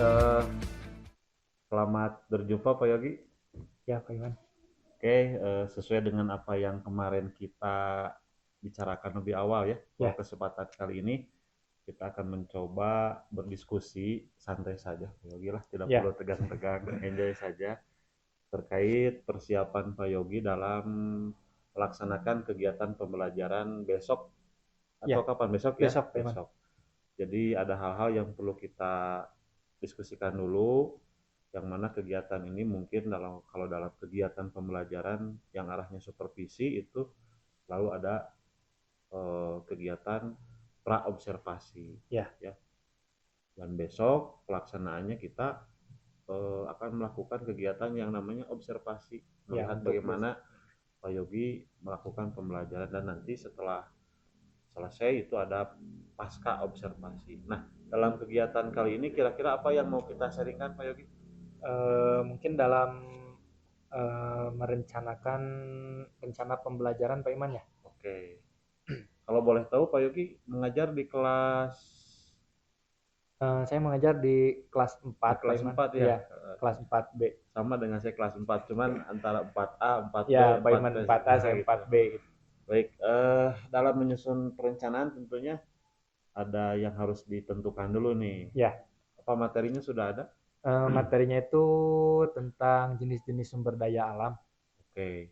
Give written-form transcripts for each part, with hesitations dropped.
Eh, Selamat berjumpa Pak Yogi. Ya, Pak Iwan. Oke, sesuai dengan apa yang kemarin kita bicarakan lebih awal ya, bahwa Ya, kesempatan kali ini kita akan mencoba berdiskusi santai saja, Pak Yogi lah, tidak perlu ya, tegang-tegang, enjoy saja terkait persiapan Pak Yogi dalam melaksanakan kegiatan pembelajaran besok atau ya. kapan besok ya? Besok, Pak Iwan. Besok. Jadi ada hal-hal yang perlu kita diskusikan dulu, yang mana kegiatan ini mungkin kalau dalam kegiatan pembelajaran yang arahnya supervisi itu selalu ada kegiatan pra observasi Ya, ya. Dan besok pelaksanaannya kita akan melakukan kegiatan yang namanya observasi, ya melihat untuk besok. bagaimana Pak Yogi melakukan pembelajaran, dan nanti setelah selesai itu ada pasca observasi. Nah, dalam kegiatan kali ini kira-kira apa yang mau kita sharingkan Pak Yogi? Mungkin dalam merencanakan rencana pembelajaran, Pak Iman ya. Oke. Kalau boleh tahu Pak Yogi mengajar di kelas Saya mengajar di kelas di 4, Pak kelas Iman. 4 ya. Iya, kelas 4B. Sama dengan saya kelas 4, cuman antara 4A, 4B, Ya, Pak Iman 4B 4A, nah saya gitu. 4B. Gitu. Baik, dalam menyusun perencanaan tentunya ada yang harus ditentukan dulu nih. Ya, Apa materinya sudah ada? materinya itu tentang jenis-jenis sumber daya alam. Oke.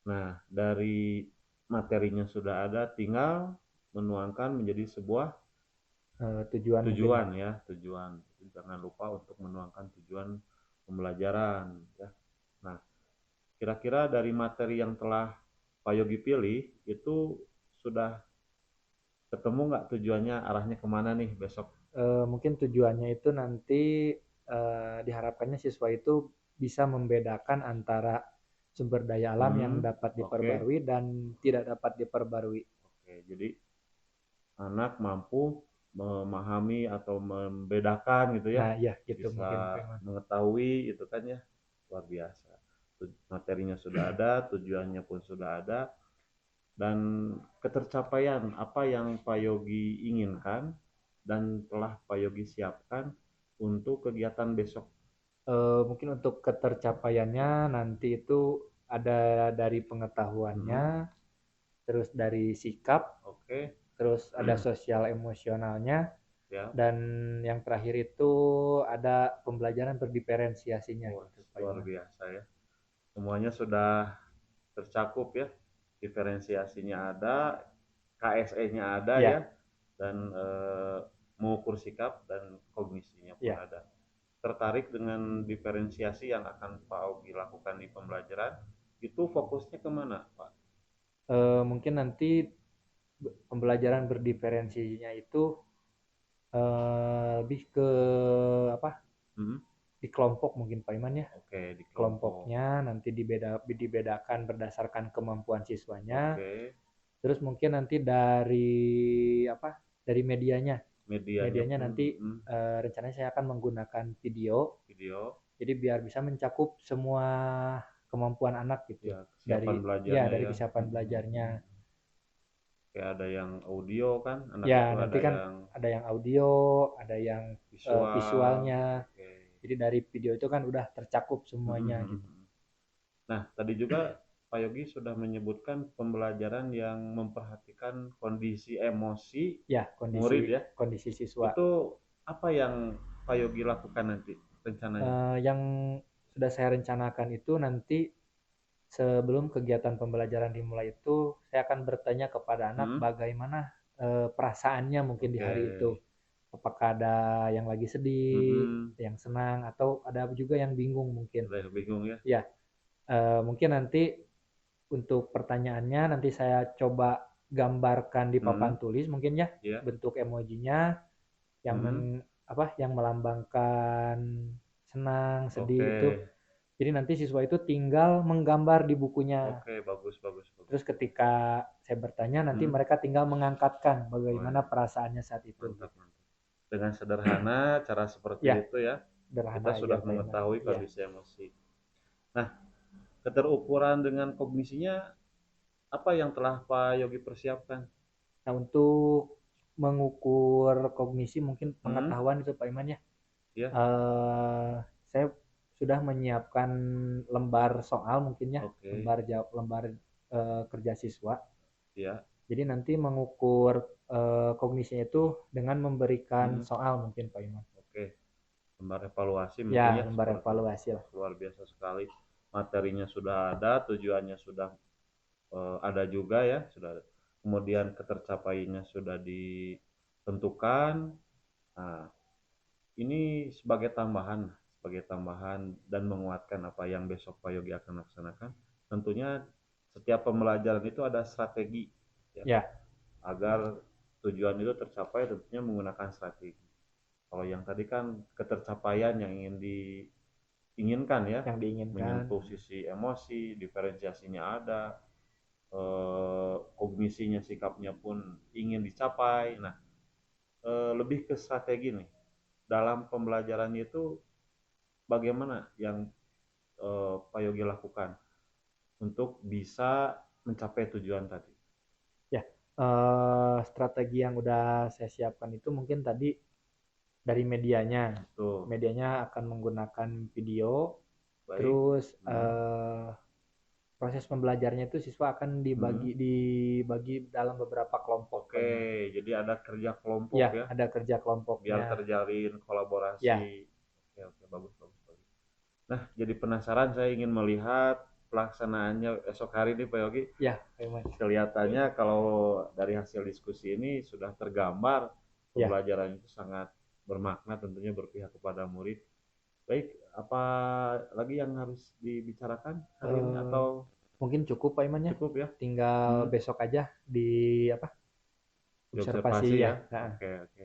Nah, dari materinya sudah ada, tinggal menuangkan menjadi sebuah Tujuan mungkin ya. tujuan ya, tujuan. Jangan lupa untuk menuangkan tujuan pembelajaran ya. Nah, kira-kira dari materi yang telah Pak Yogi pilih itu sudah ketemu nggak tujuannya, arahnya kemana nih besok? Mungkin tujuannya itu nanti diharapkannya siswa itu bisa membedakan antara sumber daya alam yang dapat Oke. diperbarui dan tidak dapat diperbarui. Oke, jadi anak mampu memahami atau membedakan gitu ya, Nah, ya gitu bisa mungkin Pak Iman. mengetahui itu kan ya, luar biasa. Materinya sudah ada, tujuannya pun sudah ada, dan ketercapaian apa yang Pak Yogi inginkan dan telah Pak Yogi siapkan untuk kegiatan besok. Mungkin untuk ketercapaiannya nanti itu ada dari pengetahuannya, Mm-mm. terus dari sikap, Oke. terus ada sosial emosionalnya, Ya. dan yang terakhir itu ada pembelajaran berdiferensiasinya Wah, gitu Pak luar Iman. biasa ya, semuanya sudah tercakup ya, diferensiasinya ada, KSE-nya ada ya, Ya, dan mengukur sikap dan kognisinya pun ya. ada. Tertarik dengan diferensiasi yang akan Pak Ogi lakukan di pembelajaran, itu fokusnya kemana Pak? Mungkin nanti pembelajaran berdiferensinya itu lebih ke apa Hmm? di kelompok mungkin Pak Iman ya. Oke, di kelompok. Kelompoknya nanti dibedakan berdasarkan kemampuan siswanya, Oke, terus mungkin nanti dari medianya. medianya Medianya pun nanti rencananya saya akan menggunakan video, video, jadi biar bisa mencakup semua kemampuan anak gitu, ya kesiapan belajarnya dari ya. kesiapan belajarnya. Kayak ada yang audio kan, anak Ya, itu nanti ada kan yang ada yang audio, ada yang visual. visualnya. Oke. Jadi dari video itu kan udah tercakup semuanya gitu. Nah, tadi juga Pak Yogi sudah menyebutkan pembelajaran yang memperhatikan kondisi emosi Ya, murid ya. kondisi siswa. Itu apa yang Pak Yogi lakukan nanti rencananya? Yang sudah saya rencanakan itu nanti sebelum kegiatan pembelajaran dimulai itu saya akan bertanya kepada anak Hmm? bagaimana perasaannya mungkin di Oke. hari itu. Apakah ada yang lagi sedih, Mm-mm. yang senang, atau ada juga yang bingung mungkin. Udah bingung ya? Ya, mungkin nanti untuk pertanyaannya nanti saya coba gambarkan di Hmm? papan tulis mungkin ya, Ya. bentuk emojinya yang Hmm? yang melambangkan senang, sedih itu. Oke. Jadi nanti siswa itu tinggal menggambar di bukunya. Oke, bagus, bagus, bagus. Terus ketika saya bertanya nanti Hmm? mereka tinggal mengangkatkan Oh, bagaimana ya. perasaannya saat itu Mantap, gitu. mantap. Dengan sederhana, cara seperti Ya, itu ya, kita sederhana aja sudah Pak Iman. mengetahui Ya. kondisi emosi. Nah, keterukuran dengan kognisinya apa yang telah Pak Yogi persiapkan? Nah, untuk mengukur kognisi mungkin Hmm? pengetahuan itu Pak Iman ya. Ya, eh saya sudah menyiapkan lembar soal mungkin ya, oke, lembar kerja siswa. ya, Jadi nanti mengukur kognisinya itu dengan memberikan mm, soal mungkin Pak Iman. oke. Lembar evaluasi Ya, mungkin ya lembar seperti itu. evaluasi lah. Luar biasa sekali. Materinya sudah ada, tujuannya sudah ada juga ya, sudah. Kemudian ketercapaiannya sudah ditentukan. Nah, ini sebagai tambahan dan menguatkan apa yang besok Pak Yogi akan laksanakan. Tentunya setiap pembelajaran itu ada strategi ya, Ya, agar tujuan itu tercapai tentunya menggunakan strategi. Kalau yang tadi kan ketercapaian yang diinginkan ya, yang diinginkan. menyentuh sisi emosi, diferensiasinya ada, kognisinya, sikapnya pun ingin dicapai. Nah, lebih ke strategi nih. Dalam pembelajarannya itu bagaimana yang Pak Yogi lakukan untuk bisa mencapai tujuan tadi? Ya, strategi yang udah saya siapkan itu mungkin tadi dari medianya. Tuh, Medianya akan menggunakan video, baik. terus Hmm, proses pembelajarnya itu siswa akan hmm. dibagi dalam beberapa kelompok, Pak Oke, Iman. jadi ada kerja kelompok Ya, ya, ada kerja biar kelompoknya. terjalin kolaborasi. Ya, Oke, oke, bagus, bagus, bagus. Nah, jadi penasaran saya ingin melihat pelaksanaannya esok hari ini Pak Yogi. ya, Pak Iman. Kelihatannya kalau dari hasil diskusi ini sudah tergambar Ya, pembelajaran itu sangat bermakna, tentunya berpihak kepada murid. Baik, apa lagi yang harus dibicarakan hari ini eh, atau mungkin cukup Pak Iman ya. cukup ya? Tinggal Hmm, besok aja di apa? Observasi diobservasi ya. ya. Nah, Oke, oke.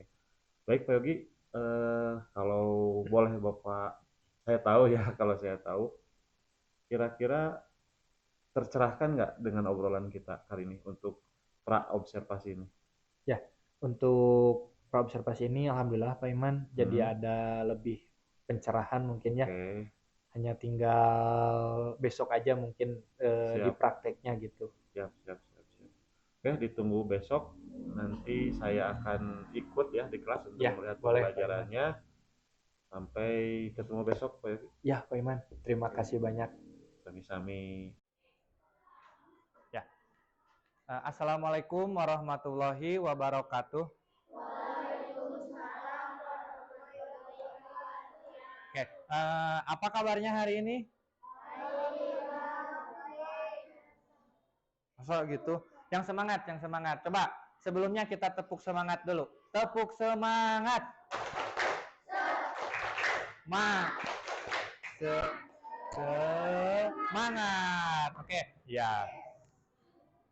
Baik, Pak Yogi, kalau boleh Bapak, saya tahu ya, kalau saya tahu, kira-kira tercerahkan nggak dengan obrolan kita hari ini untuk pra observasi ini? ya, untuk observasi ini alhamdulillah Pak Iman jadi Hmm, ada lebih pencerahan mungkin ya. oke, Hanya tinggal besok aja mungkin di siap, prakteknya gitu. siap, siap, siap, siap. Oke, ditunggu besok. Nanti saya akan ikut ya di kelas untuk Ya, melihat boleh Pak Iman. pembelajarannya. Sampai ketemu besok, Pak Yogi. Ya, Pak Iman. Terima Oke, kasih banyak. sami-sami. Ya. Assalamualaikum warahmatullahi wabarakatuh. Oke, apa kabarnya hari ini? Masa gitu? Yang semangat, yang semangat. Coba sebelumnya kita tepuk semangat dulu. Tepuk semangat. Ma, se, semangat. Oke, ya.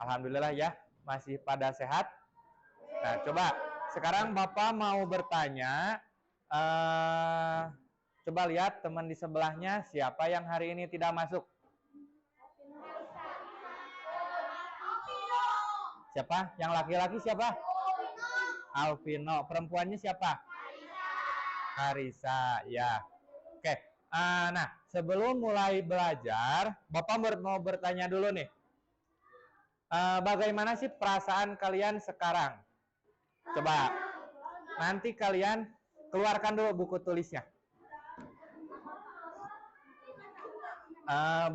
Alhamdulillah ya, masih pada sehat. Nah, coba sekarang Bapak mau bertanya. Eh, coba lihat teman di sebelahnya siapa yang hari ini tidak masuk. Siapa? Yang laki-laki siapa? Alvino. Perempuannya siapa? Karisa. Ya. Oke. Nah, sebelum mulai belajar, Bapak mau bertanya dulu nih. Bagaimana sih perasaan kalian sekarang? Coba. Nanti kalian keluarkan dulu buku tulisnya.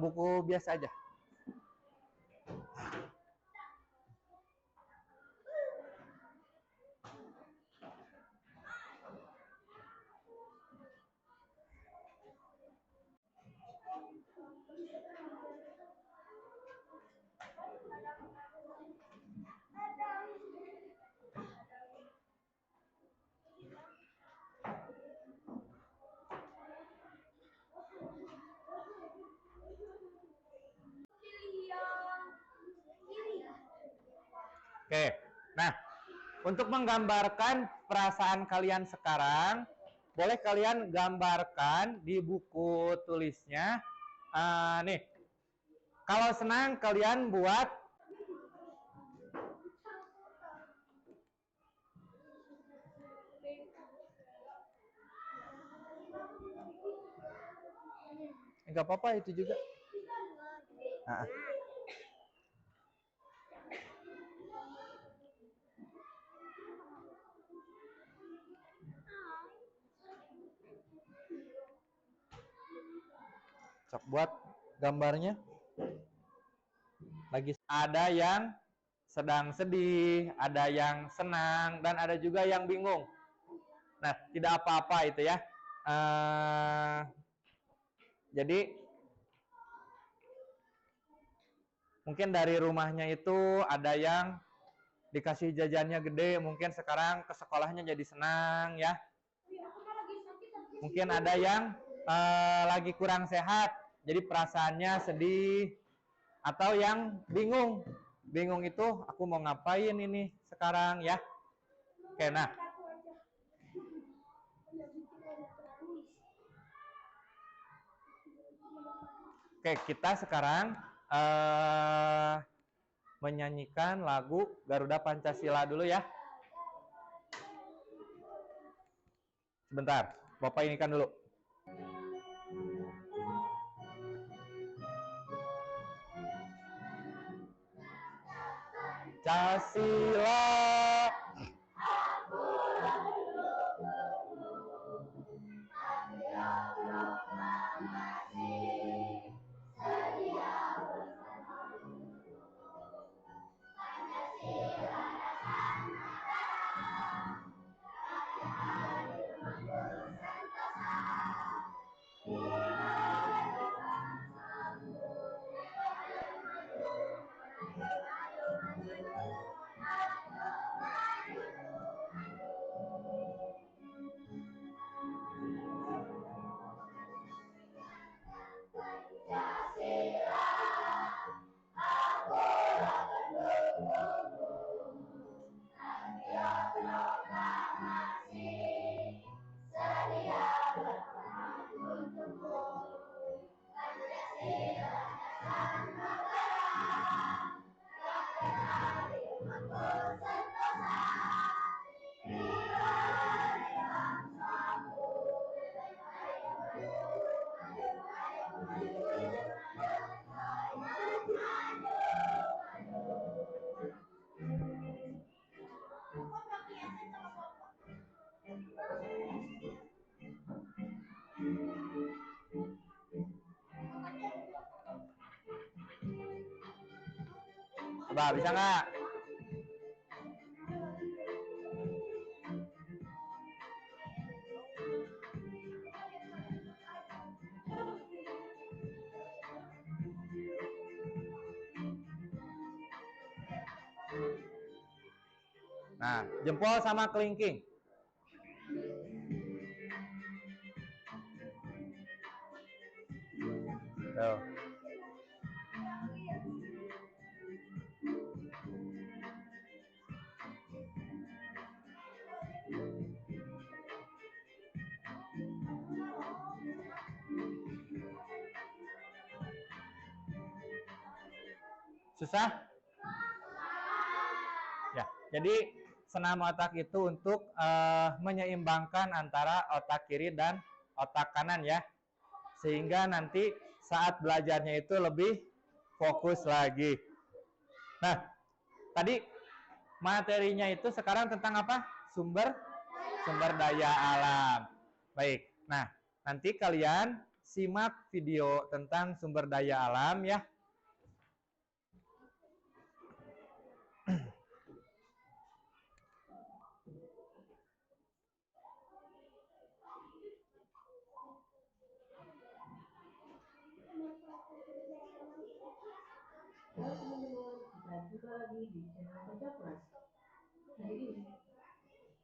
Buku biasa aja. Oke. Nah, untuk menggambarkan perasaan kalian sekarang, boleh kalian gambarkan di buku tulisnya. Nih, kalau senang kalian buat nggak apa-apa itu juga. Nah, Sok buat gambarnya. Lagi ada yang sedang sedih, ada yang senang, dan ada juga yang bingung. Nah, tidak apa-apa itu ya. Jadi mungkin dari rumahnya itu ada yang dikasih jajannya gede, mungkin sekarang ke sekolahnya jadi senang ya. Mungkin ada yang lagi kurang sehat, jadi perasaannya sedih. Atau yang bingung. Bingung itu aku mau ngapain ini sekarang ya. Oke, nah. Oke, kita sekarang menyanyikan lagu Garuda Pancasila dulu ya. Sebentar, Bapak inikan dulu. Pancasila. Coba bisa nggak? Nah, jempol sama kelingking. Tuh. Susah? Ya, jadi senam otak itu untuk menyeimbangkan antara otak kiri dan otak kanan ya. Sehingga nanti saat belajarnya itu lebih fokus lagi. Nah, tadi materinya itu sekarang tentang apa? Sumber daya alam. Baik. Nah, nanti kalian simak video tentang sumber daya alam ya. Halo teman-teman, kita jumpa lagi di channel Baca Kelas. Hari ini,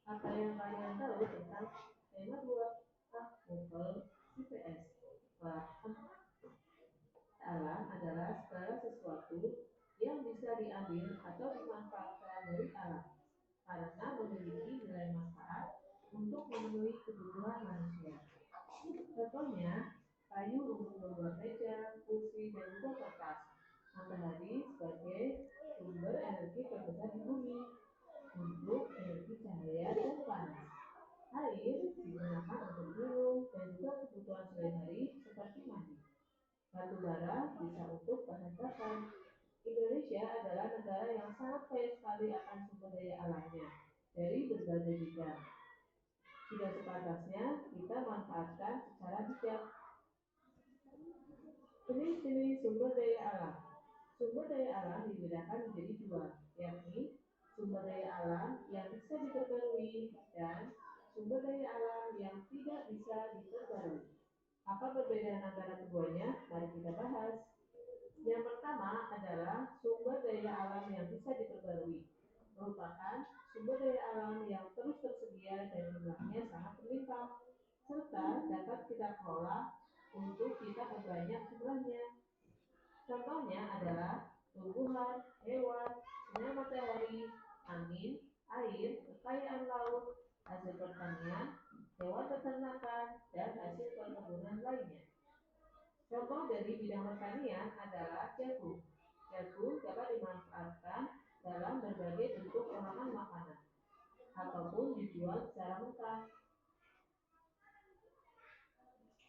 apa yang kalian tahu tentang tema 2 Novel IPS? Alam adalah segala sesuatu yang bisa diambil atau dimanfaatkan dari alam karena memiliki nilai manfaat untuk memenuhi kebutuhan manusia. Contohnya, kayu untuk membuat meja, kursi, dan juga kertas. Matahari sebagai sumber energi terbesar di bumi untuk energi cahaya dan panas. Air digunakan untuk minum dan juga kebutuhan sehari-hari seperti mandi. Batu bara bisa untuk bahan bakar. Indonesia adalah negara yang sangat kaya sekali akan sumber daya alamnya dari berbagai bidang. Sudah sepantasnya kita manfaatkan secara bijak. Jenis-jenis sumber daya alam. Sumber daya alam dibedakan menjadi dua, yakni sumber daya alam yang bisa diperbarui dan sumber daya alam yang tidak bisa diperbarui. Apa perbedaan antara keduanya? Mari kita bahas. Yang pertama adalah sumber daya alam yang bisa diperbarui. Merupakan sumber daya alam yang terus tersedia dan jumlahnya sangat berlimpah, serta dapat kita kelola untuk kita perbanyak jumlahnya. Contohnya adalah tumbuhan, hewan, sinar matahari, angin, air, kekayaan laut, hasil pertanian, hewan peternakan, dan hasil perkebunan lainnya. Contoh dari bidang pertanian adalah jagung. Jagung dapat dimanfaatkan dalam berbagai bentuk olahan makanan ataupun dijual secara mentah.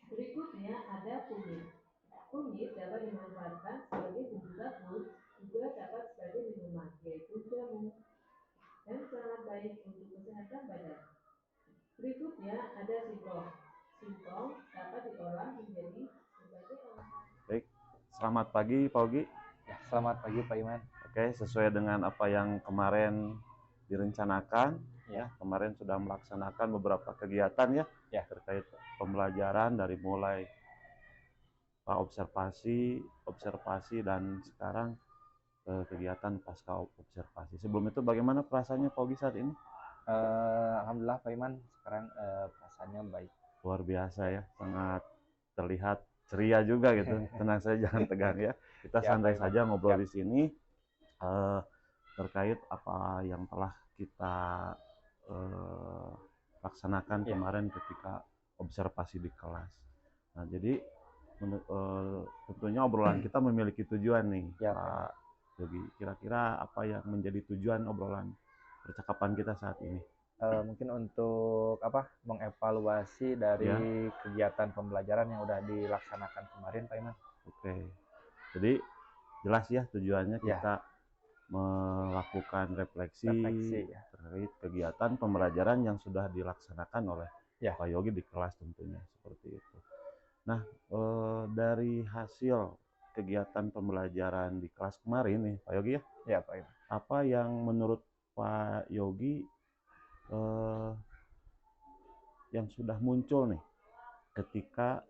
Berikutnya ada kunyit. Kunyit dapat dimanfaatkan sebagai bumbu dapur, juga dapat sebagai minuman, yaitu jamu, dan sangat baik untuk kesehatan badan. Berikutnya ada singkong. Singkong dapat diolah menjadi berbagai olahan. Baik, selamat pagi Pak Ogi. Ya, selamat pagi Pak Iman. Oke, sesuai dengan apa yang kemarin direncanakan, ya, kemarin sudah melaksanakan beberapa kegiatan ya, terkait pembelajaran dari mulai observasi dan sekarang kegiatan pasca observasi. Sebelum itu bagaimana perasaannya Pak Ogi saat ini? Alhamdulillah Pak Iman, sekarang perasaannya baik. Luar biasa ya, sangat terlihat ceria juga gitu. Tenang saja, jangan tegang ya. Kita santai saja ngobrol di sini terkait apa yang telah kita laksanakan kemarin ketika observasi di kelas. Nah, jadi tentunya obrolan kita memiliki tujuan nih, Pak Yogi. Kira-kira apa yang menjadi tujuan obrolan percakapan kita saat ini? Mungkin untuk mengevaluasi dari kegiatan pembelajaran yang udah dilaksanakan kemarin Pak Iman. Oke, jadi jelas ya tujuannya kita melakukan refleksi terkait kegiatan pembelajaran yang sudah dilaksanakan oleh Pak Yogi di kelas tentunya, seperti itu. Nah, dari hasil kegiatan pembelajaran di kelas kemarin nih Pak Yogi ya Pak Iman, apa yang menurut Pak Yogi yang sudah muncul nih ketika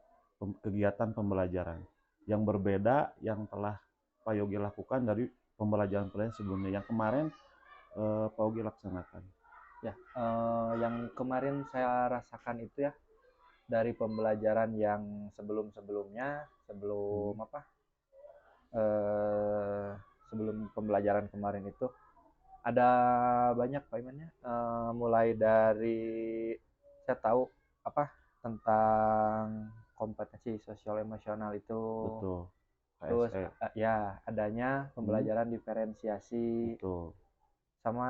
kegiatan pembelajaran yang berbeda yang telah Pak Yogi lakukan dari pembelajaran sebelumnya, yang kemarin Pak Yogi laksanakan? Ya, yang kemarin saya rasakan itu ya, dari pembelajaran yang sebelum-sebelumnya, sebelum pembelajaran kemarin itu ada banyak Pak Iman ya, mulai dari saya tahu tentang kompetensi sosial emosional itu. Betul. Terus ya adanya pembelajaran diferensiasi. Betul. Sama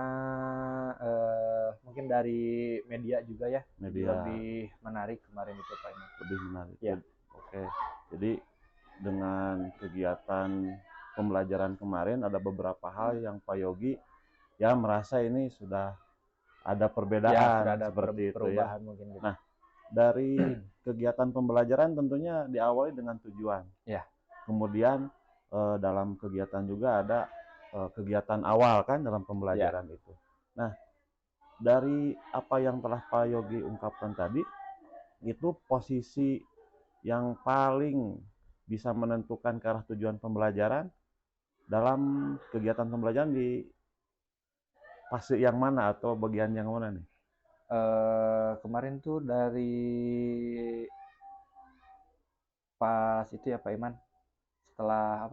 mungkin dari media juga ya, lebih menarik kemarin itu Pak Iman. Lebih menarik ya. Oke, jadi dengan kegiatan pembelajaran kemarin ada beberapa hal yang Pak Yogi ya merasa ini sudah ada perbedaan, sudah ada seperti itu ya. Mungkin gitu. Nah, dari kegiatan pembelajaran tentunya diawali dengan tujuan. Kemudian dalam kegiatan juga ada kegiatan awal kan dalam pembelajaran itu. Nah, dari apa yang telah Pak Yogi ungkapkan tadi, itu posisi yang paling bisa menentukan ke arah tujuan pembelajaran dalam kegiatan pembelajaran di fase yang mana atau bagian yang mana nih? Kemarin tuh dari pas itu ya Pak Iman, setelah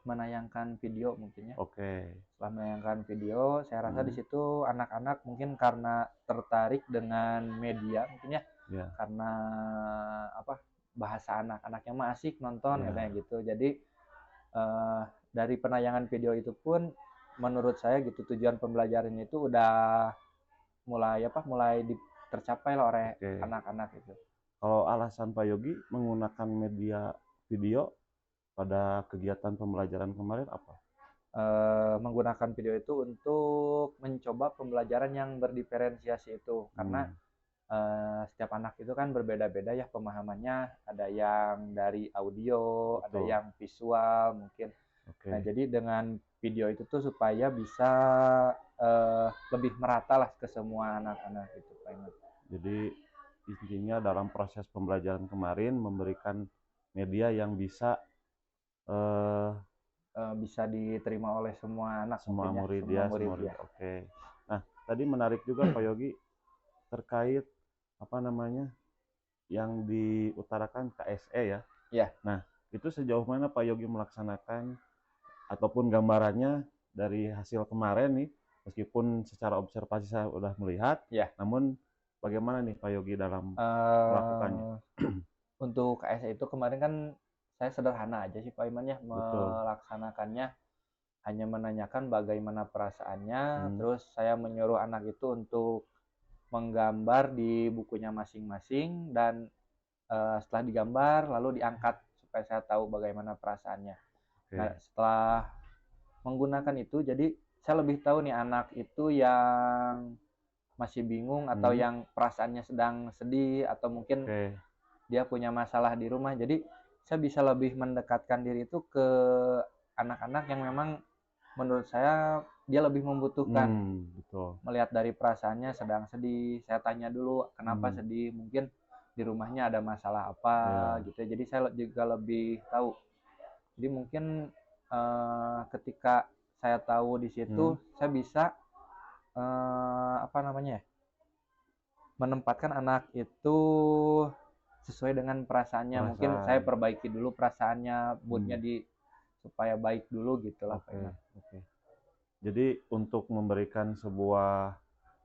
menayangkan video mungkin ya. Setelah menayangkan video, saya rasa di situ anak-anak mungkin karena tertarik dengan media mungkin ya. Karena bahasa anak-anaknya mah asik nonton kayak gitu. Jadi dari penayangan video itu pun menurut saya gitu tujuan pembelajaran itu udah mulai tercapai lah oleh anak-anak itu. Kalau alasan Pak Yogi menggunakan media video pada kegiatan pembelajaran kemarin apa? Menggunakan video itu untuk mencoba pembelajaran yang berdiferensiasi itu, karena setiap anak itu kan berbeda-beda ya pemahamannya, ada yang dari audio, ada Betul. yang visual mungkin. Oke. Nah, jadi dengan video itu tuh supaya bisa lebih merata lah ke semua anak-anak gitu, Pak Iman. Jadi intinya dalam proses pembelajaran kemarin memberikan media yang bisa eh, Bisa diterima oleh semua anak semua mungkin ya, murid semua ya, murid semua murid. ya. Oke. Nah, tadi menarik juga Pak Yogi terkait apa namanya yang diutarakan KSE ya. Iya. Nah, itu sejauh mana Pak Yogi melaksanakan ataupun gambarannya dari hasil kemarin nih, meskipun secara observasi saya udah melihat, Ya. namun bagaimana nih Pak Yogi dalam melakukannya? Untuk KSE itu kemarin kan saya sederhana aja sih Pak Iman ya Betul. melaksanakannya, hanya menanyakan bagaimana perasaannya, Hmm. terus saya menyuruh anak itu untuk menggambar di bukunya masing-masing dan setelah digambar lalu diangkat supaya saya tahu bagaimana perasaannya. Oke. Nah, setelah menggunakan itu jadi saya lebih tahu nih anak itu yang masih bingung atau yang perasaannya sedang sedih atau mungkin Oke. dia punya masalah di rumah. Jadi saya bisa lebih mendekatkan diri itu ke anak-anak yang memang menurut saya dia lebih membutuhkan. Betul. Melihat dari perasaannya sedang sedih, saya tanya dulu kenapa sedih, mungkin di rumahnya ada masalah apa gitu. Jadi saya juga lebih tahu. Jadi mungkin ketika saya tahu di situ saya bisa apa namanya ya, menempatkan anak itu sesuai dengan perasaannya. Mungkin saya perbaiki dulu perasaannya, moodnya supaya baik dulu gitulah. Oke. Jadi untuk memberikan sebuah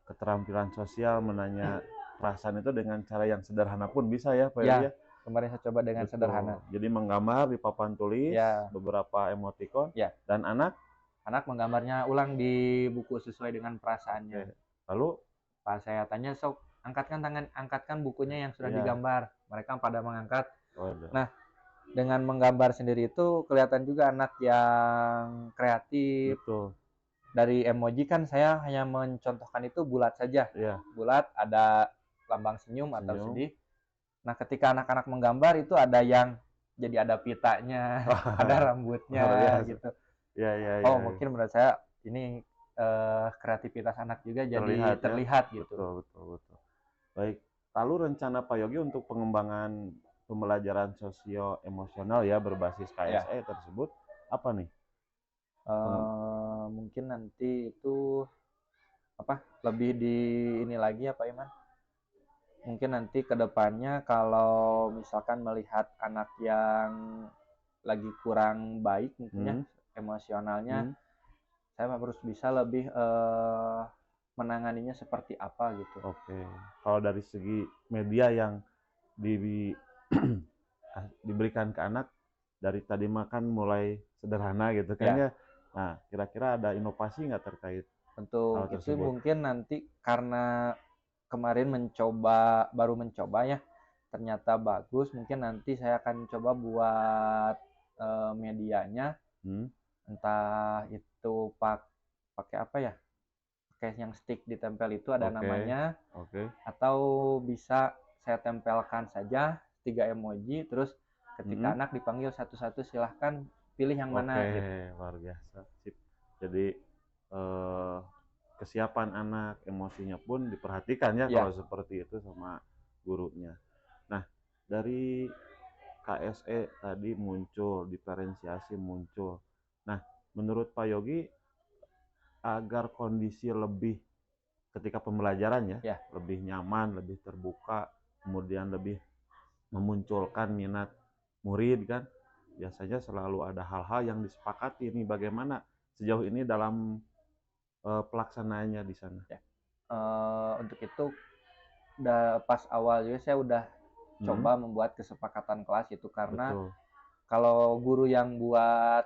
keterampilan sosial menanya perasaan itu dengan cara yang sederhana pun bisa ya Pak Ya, ya? kemarin saya coba dengan sederhana. Jadi menggambar di papan tulis beberapa emoticon dan anak menggambarnya ulang di buku sesuai dengan perasaannya. Lalu pas saya tanya, sok angkatkan bukunya yang sudah digambar. Mereka pada mengangkat. Nah, dengan menggambar sendiri itu kelihatan juga anak yang kreatif. Betul. Dari emoji kan saya hanya mencontohkan itu bulat saja. Bulat, ada lambang senyum atau sedih. Nah, ketika anak-anak menggambar itu ada yang jadi ada pitanya, ada rambutnya gitu. Mungkin menurut saya ini kreativitas anak juga jadi terlihat gitu. Betul. Baik, lalu rencana Pak Yogi untuk pengembangan pembelajaran sosio emosional ya berbasis KSE tersebut apa nih? Mungkin nanti itu lebih di ini lagi ya Pak Iman. Mungkin nanti kedepannya kalau misalkan melihat anak yang lagi kurang baik mungkin emosionalnya, saya harus bisa lebih menanganinya seperti apa gitu. Oke. Kalau dari segi media yang diberikan ke anak dari tadi makan mulai sederhana gitu kan ya. Nah, kira-kira ada inovasi nggak terkait untuk itu tersebut? Mungkin nanti karena kemarin baru mencoba ya, ternyata bagus, mungkin nanti saya akan coba buat medianya, entah itu pakai apa ya, pakai yang stick ditempel itu ada namanya, atau bisa saya tempelkan saja 3 emoji, terus ketika anak dipanggil satu-satu silahkan pilih yang mana gitu. Luar biasa. Sip. Jadi kesiapan anak, emosinya pun diperhatikan ya kalau seperti itu sama gurunya. Nah, dari KSE tadi muncul, diferensiasi muncul. Nah, menurut Pak Yogi agar kondisi lebih ketika pembelajaran lebih nyaman, lebih terbuka, kemudian lebih memunculkan minat murid kan, biasanya selalu ada hal-hal yang disepakati nih bagaimana sejauh ini dalam pelaksanaannya di sana. Untuk itu pas awal juga saya udah coba membuat kesepakatan kelas itu karena kalau guru yang buat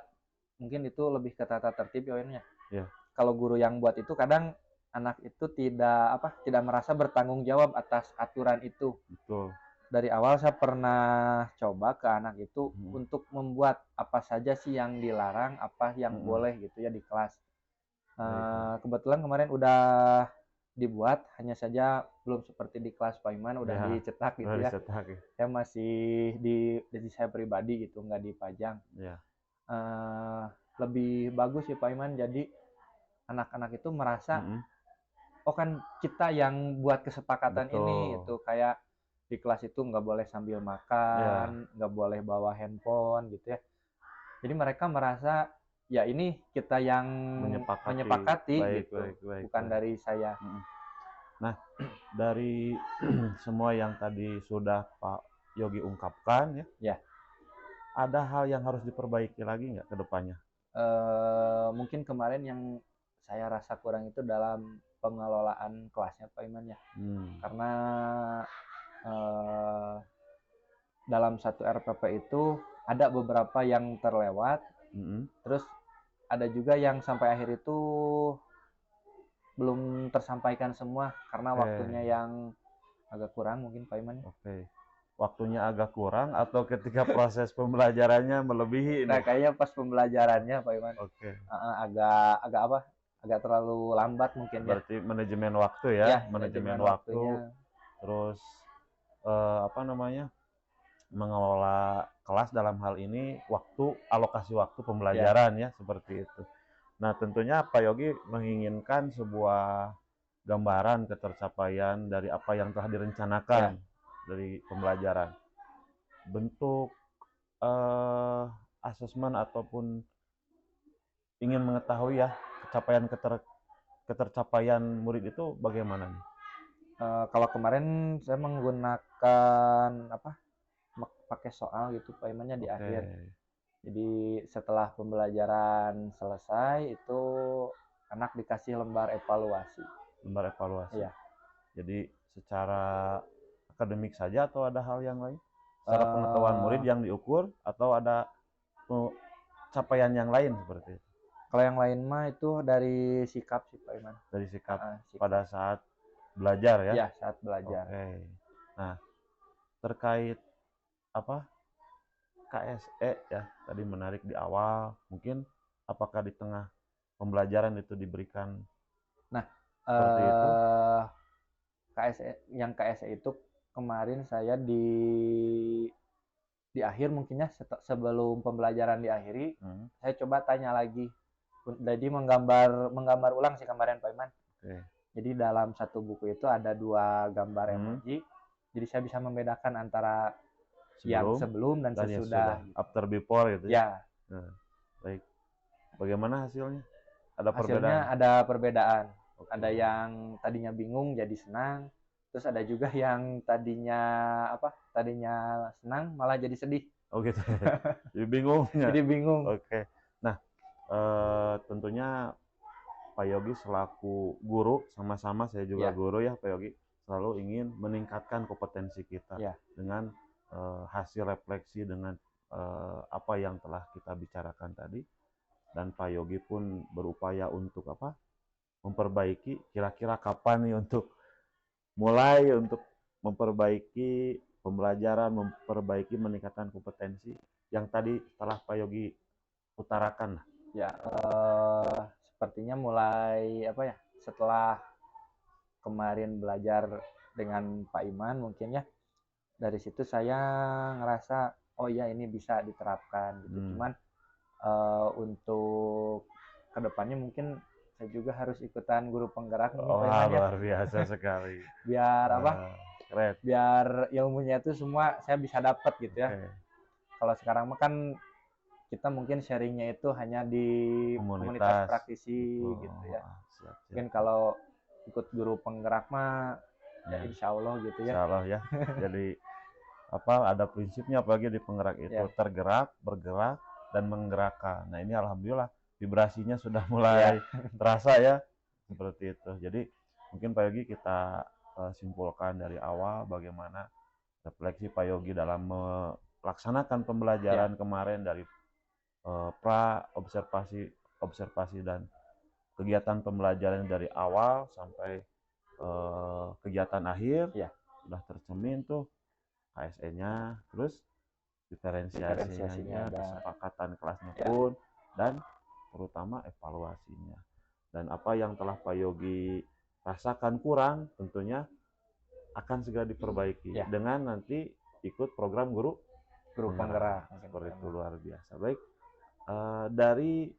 mungkin itu lebih ke tata tertib ya. Kalau guru yang buat itu kadang anak itu tidak merasa bertanggung jawab atas aturan itu. Betul. Dari awal saya pernah coba ke anak itu untuk membuat apa saja sih yang dilarang, apa yang boleh gitu ya di kelas. Kebetulan kemarin udah dibuat, hanya saja belum seperti di kelas Pak Iman udah Ya, dicetak gitu udah ya. dicetak ya. Saya masih di saya pribadi gitu, nggak dipajang. Ya. Eh, lebih bagus sih Pak Iman, jadi anak-anak itu merasa oh kan kita yang buat kesepakatan ini Betul. itu kayak di kelas itu nggak boleh sambil makan, nggak boleh bawa handphone gitu ya. Jadi mereka merasa ya ini kita yang menyepakati Baik, gitu, baik, bukan baik. dari saya. Nah, dari semua yang tadi sudah Pak Yogi ungkapkan ya, Ya. ada hal yang harus diperbaiki lagi nggak ke depannya? Mungkin kemarin yang saya rasa kurang itu dalam pengelolaan kelasnya Pak Iman ya. Karena dalam satu RPP itu ada beberapa yang terlewat, terus ada juga yang sampai akhir itu belum tersampaikan semua karena waktunya yang agak kurang mungkin Pak Iman. Oke. Waktunya agak kurang atau ketika proses pembelajarannya melebihi ini? Nah, kayaknya pas pembelajarannya Pak Iman. Oke. Agak apa? Agak terlalu lambat mungkin ya. Berarti manajemen waktu ya, Ya, manajemen manajemen waktu. waktunya. Terus apa namanya? Mengelola kelas dalam hal ini waktu, alokasi waktu pembelajaran ya, seperti itu. Nah, tentunya Pak Yogi menginginkan sebuah gambaran ketercapaian dari apa yang telah direncanakan dari pembelajaran. Bentuk asesmen ataupun ingin mengetahui ya ketercapaian murid itu bagaimana nih? Kalau kemarin saya menggunakan apa? Pakai soal gitu Pak Imannya di akhir. Jadi setelah pembelajaran selesai itu anak dikasih lembar evaluasi. Lembar evaluasi. Iya. Jadi secara akademik saja atau ada hal yang lain? Secara pengetahuan murid yang diukur atau ada capaian yang lain seperti itu? Kalau yang lain mah itu dari sikap sih Pak Iman. Dari sikap pada saat belajar ya? Iya, saat belajar. Oke. Nah, terkait apa KSE ya, tadi menarik di awal, mungkin apakah di tengah pembelajaran itu diberikan seperti itu? KSE itu kemarin saya di akhir mungkinnya sebelum pembelajaran diakhiri, saya coba tanya lagi. Jadi menggambar ulang sih kemarin Pak Iman. Jadi dalam satu buku itu ada 2 gambar emoji. Jadi saya bisa membedakan antara yang sebelum dan sesudah. After before gitu ya. Baik. Bagaimana hasilnya? Ada Hasilnya perbedaan? ada perbedaan. Ada yang tadinya bingung jadi senang. Terus ada juga yang tadinya senang malah jadi sedih. Oh gitu. Jadi bingung. Jadi bingung. Oke. Nah, tentunya Pak Yogi selaku guru, sama-sama saya juga guru ya Pak Yogi, selalu ingin meningkatkan kompetensi kita dengan hasil refleksi dengan apa yang telah kita bicarakan tadi, dan Pak Yogi pun berupaya untuk memperbaiki. Kira-kira kapan nih untuk mulai untuk memperbaiki pembelajaran, memperbaiki meningkatkan kompetensi yang tadi telah Pak Yogi utarakan? Ya, sepertinya mulai setelah kemarin belajar dengan Pak Iman mungkin ya, dari situ saya ngerasa oh iya ini bisa diterapkan gitu. Cuman untuk kedepannya mungkin saya juga harus ikutan guru penggerak nih Pak Iman ya. Luar biasa sekali. Biar keren. Biar ilmunya itu semua saya bisa dapat gitu ya. Kalau sekarang mah kan kita mungkin sharingnya itu hanya di komunitas praktisi gitu ya. Mungkin kalau ikut guru penggerak mah ya insya Allah gitu ya. Insya Allah ya. Jadi ada prinsipnya apalagi di penggerak itu tergerak, bergerak, dan menggerakkan. Nah ini alhamdulillah vibrasinya sudah mulai terasa ya seperti itu. Jadi mungkin Pak Yogi kita simpulkan dari awal bagaimana refleksi Pak Yogi dalam melaksanakan pembelajaran kemarin dari observasi dan kegiatan pembelajaran dari awal sampai kegiatan akhir sudah tercermin tuh KSE-nya, terus diferensiasinya, kesepakatan kelasnya pun, dan terutama evaluasinya. Dan apa yang telah Pak Yogi rasakan kurang, tentunya akan segera diperbaiki Ya. dengan nanti ikut program guru penggerak. seperti itu. Luar biasa. Baik, dari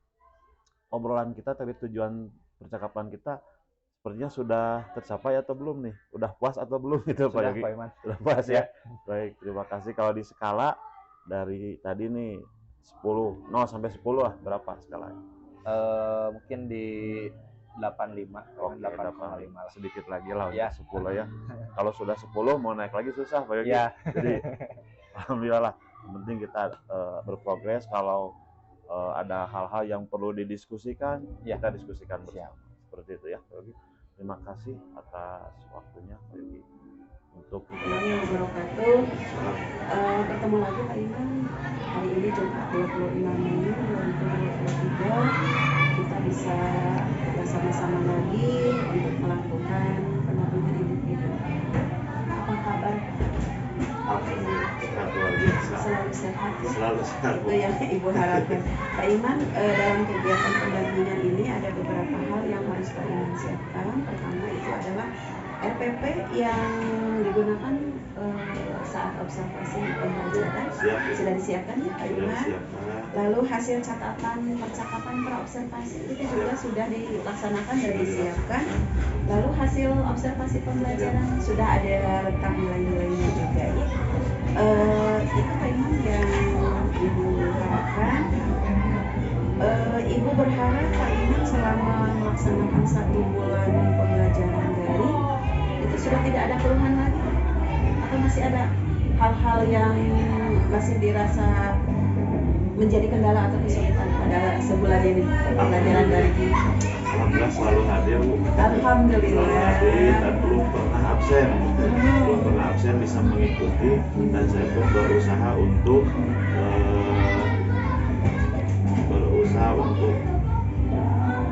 obrolan kita tadi, tujuan percakapan kita sepertinya sudah tercapai atau belum nih? Udah puas atau belum gitu Pak Sudah Yogi? Pak Iman. Sudah puas ya? Baik, terima kasih. Kalau di skala dari tadi nih 10, 0 sampai 10 lah, berapa skalanya? Mungkin di 85. Oke, 8,5 lah. sedikit lagi lah Ya. untuk 10 ya. Kalau sudah 10 mau naik lagi susah Pak Yogi. Ya. Jadi alhamdulillah lah. Yang penting kita berprogres. Kalau ada hal-hal yang perlu didiskusikan, Ya. kita diskusikan bersama. Siap. Seperti itu ya Pak Yogi. Terima kasih atas waktunya Pak Yogi untuk wabarakatuh. Bertemu lagi Pak Iman hari ini Jumat 26 Mei 2023. Kita bisa bersama-sama lagi untuk melakukan pendampingan individu. Apa kabar Pak Iman? luar biasa. Selalu sehat ya? Selalu sehat. Itu yang Ibu harapkan. Pak Iman, dalam kegiatan pendampingan ini ada beberapa hal yang harus Pak Iman siapkan. Pertama itu adalah RPP yang digunakan saat observasi pembelajaran. Sudah disiapkan ya Pak Iman? Lalu hasil catatan percakapan praobservasi itu juga sudah dilaksanakan dan disiapkan. Lalu hasil observasi pembelajaran sudah ada rentang nilai-nilainya juga ya. Itu Pak Iman yang Ibu harapkan. Ibu berharap Pak Iman selama melaksanakan 1 bulan pembelajaran daring itu sudah tidak ada keluhan lagi, atau masih ada hal-hal yang masih dirasa menjadi kendala atau kesulitan pada sebulan ini pembelajaran daring? Alhamdulillah selalu hadir Bu. Alhamdulillah. Selalu hadir dan belum pernah absen. Belum pernah absen, bisa mengikuti, dan saya pun berusaha untuk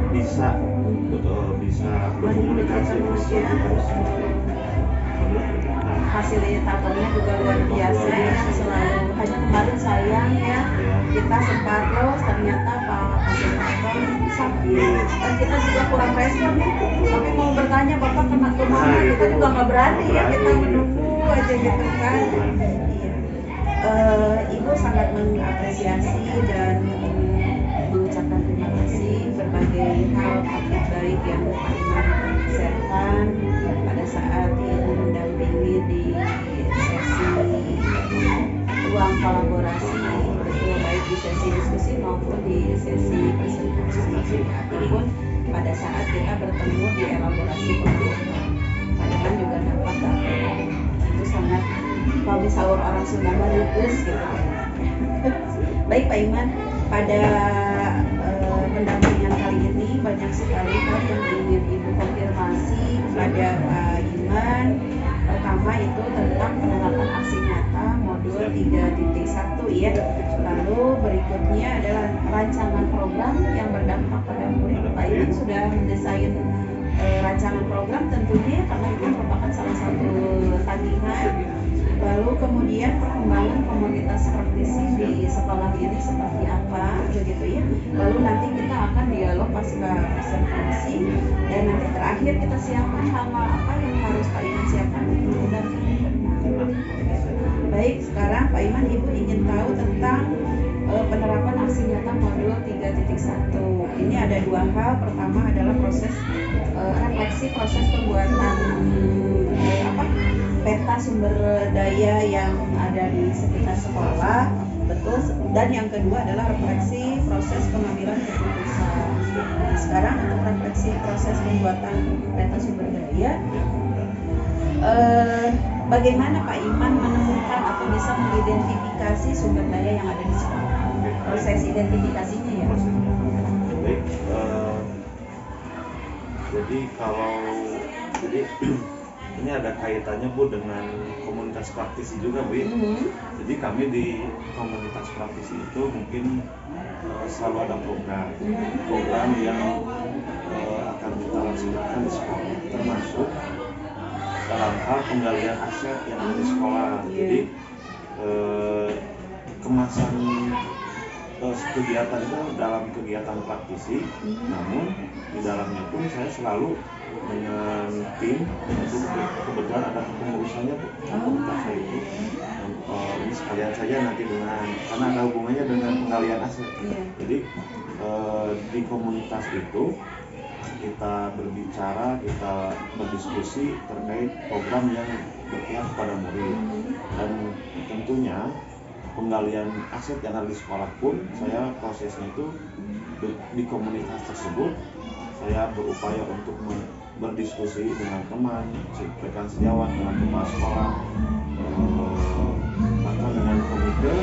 bisa berkomunikasi fasilitatornya juga luar biasa ya, selalu. Hanya kemarin sayang ya, kita sempat lolos, ternyata Pak fasilitator sakit dan kita juga kurang respon ya. Tapi mau bertanya Bapak kena kemana, kita juga nggak berani ya, kita menunggu aja gitu kan. Iya. Ibu sangat mengapresiasi dan mengucapkan terima kasih berbagai hal praktik baik yang Pak Iman sharekan pada saat Ibu mendampingi di sesi ruang kolaborasi, betul, baik di sesi diskusi maupun di sesi presentasi, ataupun pada saat kita bertemu di elaborasi pembuatan. Pak Iman juga dapat itu sangat, kalau misalnya orang Sunda bagus gitu. Baik Pak Iman, pada pendampingan kali ini banyak sekali hal yang ingin Ibu konfirmasi kepada Pak Iman. Pertama itu tentang penerapan aksi nyata modul 3.1 ya. Lalu berikutnya adalah rancangan program yang berdampak pada murid. Pak Iman sudah mendesain rancangan program tentunya karena itu merupakan salah satu tagihan. Lalu kemudian perkembangan komunitas praktisi di sekolah ini seperti apa, begitu ya. Lalu nanti kita akan dialog pasca presentasi, dan nanti terakhir kita siapkan hal apa yang harus Pak Iman siapkan untuk mendampingi. Baik, sekarang Pak Iman, Ibu ingin tahu tentang penerapan aksi nyata modul 3.1. Ini ada 2 hal. Pertama adalah proses refleksi proses pembuatan peta sumber daya yang ada di sekitar sekolah, betul. Dan yang kedua adalah refleksi proses pengambilan keputusan. Nah, sekarang untuk refleksi proses pembuatan peta sumber daya, bagaimana Pak Iman menemukan atau bisa mengidentifikasi sumber daya yang ada di sekolah? Proses identifikasinya ya. Baik, jadi ini ada kaitannya Bu dengan komunitas praktisi juga Bu. Jadi kami di komunitas praktisi itu mungkin selalu ada program yang akan kita laksanakan di sekolah, termasuk dalam hal penggalian aset yang ada di sekolah. Jadi kemasan kegiatan itu dalam kegiatan praktisi, namun di dalamnya pun saya selalu dengan tim. Itu kebetulan ada kepengurusannya komunitas saya itu. Ini sekalian saja nanti karena ada hubungannya dengan penggalian aset. Jadi di komunitas itu kita berbicara, kita berdiskusi terkait program yang berpihak kepada murid, dan tentunya penggalian aset yang ada di sekolah pun saya prosesnya itu di komunitas tersebut saya berupaya untuk berdiskusi dengan teman, rekan sejawat, dengan kepala sekolah, bahkan dengan komite,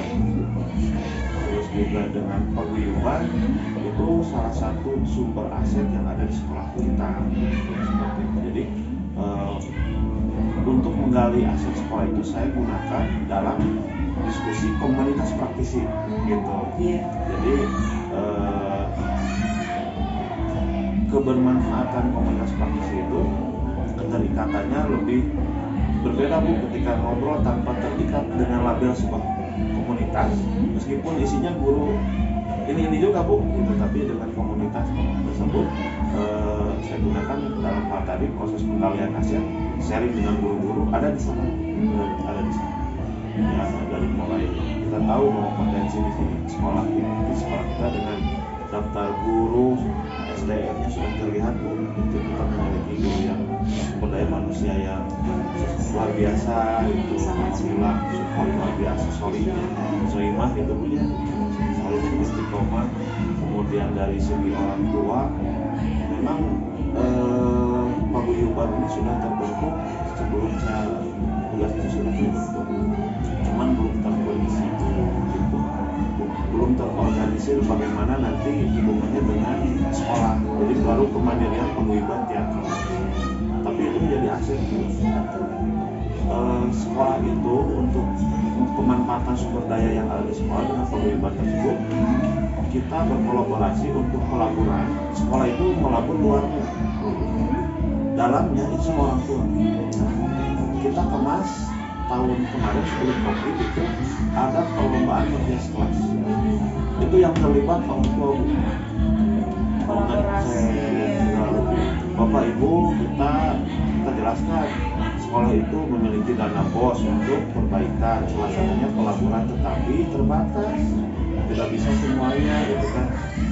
terus juga dengan paguyuban. Itu salah satu sumber aset yang ada di sekolah kita. Jadi untuk menggali aset sekolah itu saya gunakan dalam diskusi komunitas praktisi gitu. Jadi kebermanfaatan komunitas praktisi itu keterikatannya lebih berbeda Bu ketika ngobrol tanpa terikat dengan label sebuah komunitas, meskipun isinya guru ini juga Bu gitu, tapi dengan komunitas tersebut saya gunakan dalam hal tadi proses penggalian aset, sharing dengan guru-guru ada di sana. Ya, dari mulai kita tahu bahwa potensi di sekolah kita dengan daftar guru SDM-nya sudah terlihat Bu, itu kita memiliki guru yang sumber daya manusia yang luar biasa, itu alhamdulillah support luar biasa, solimah gitu Bu ya, solid istiqomah. Kemudian dari segi orang tua memang paguyuban ini sudah terbentuk sebelum saya tugas itu sudah terbentuk, cuman belum terkoordinasi gitu, belum terorganisir bagaimana nanti hubungannya dengan sekolah. Jadi baru kemandirian paguyuban tiap kelas, tapi itu menjadi aset sekolah itu untuk pemanfaatan sumber daya yang ada di sekolah. Dengan paguyuban tersebut kita berkolaborasi untuk pelaburan. Sekolah itu melabur luarnya, dalamnya itu semua orang tua. Kita kemas tahun kemarin sebelum COVID itu ada perlombaan berhias kelas. Itu yang terlibat orang tua Bu. Bapak Ibu kita jelaskan sekolah itu memiliki dana BOS untuk perbaikan, suasananya pelaburan tetapi terbatas, tidak bisa semuanya gitu kan.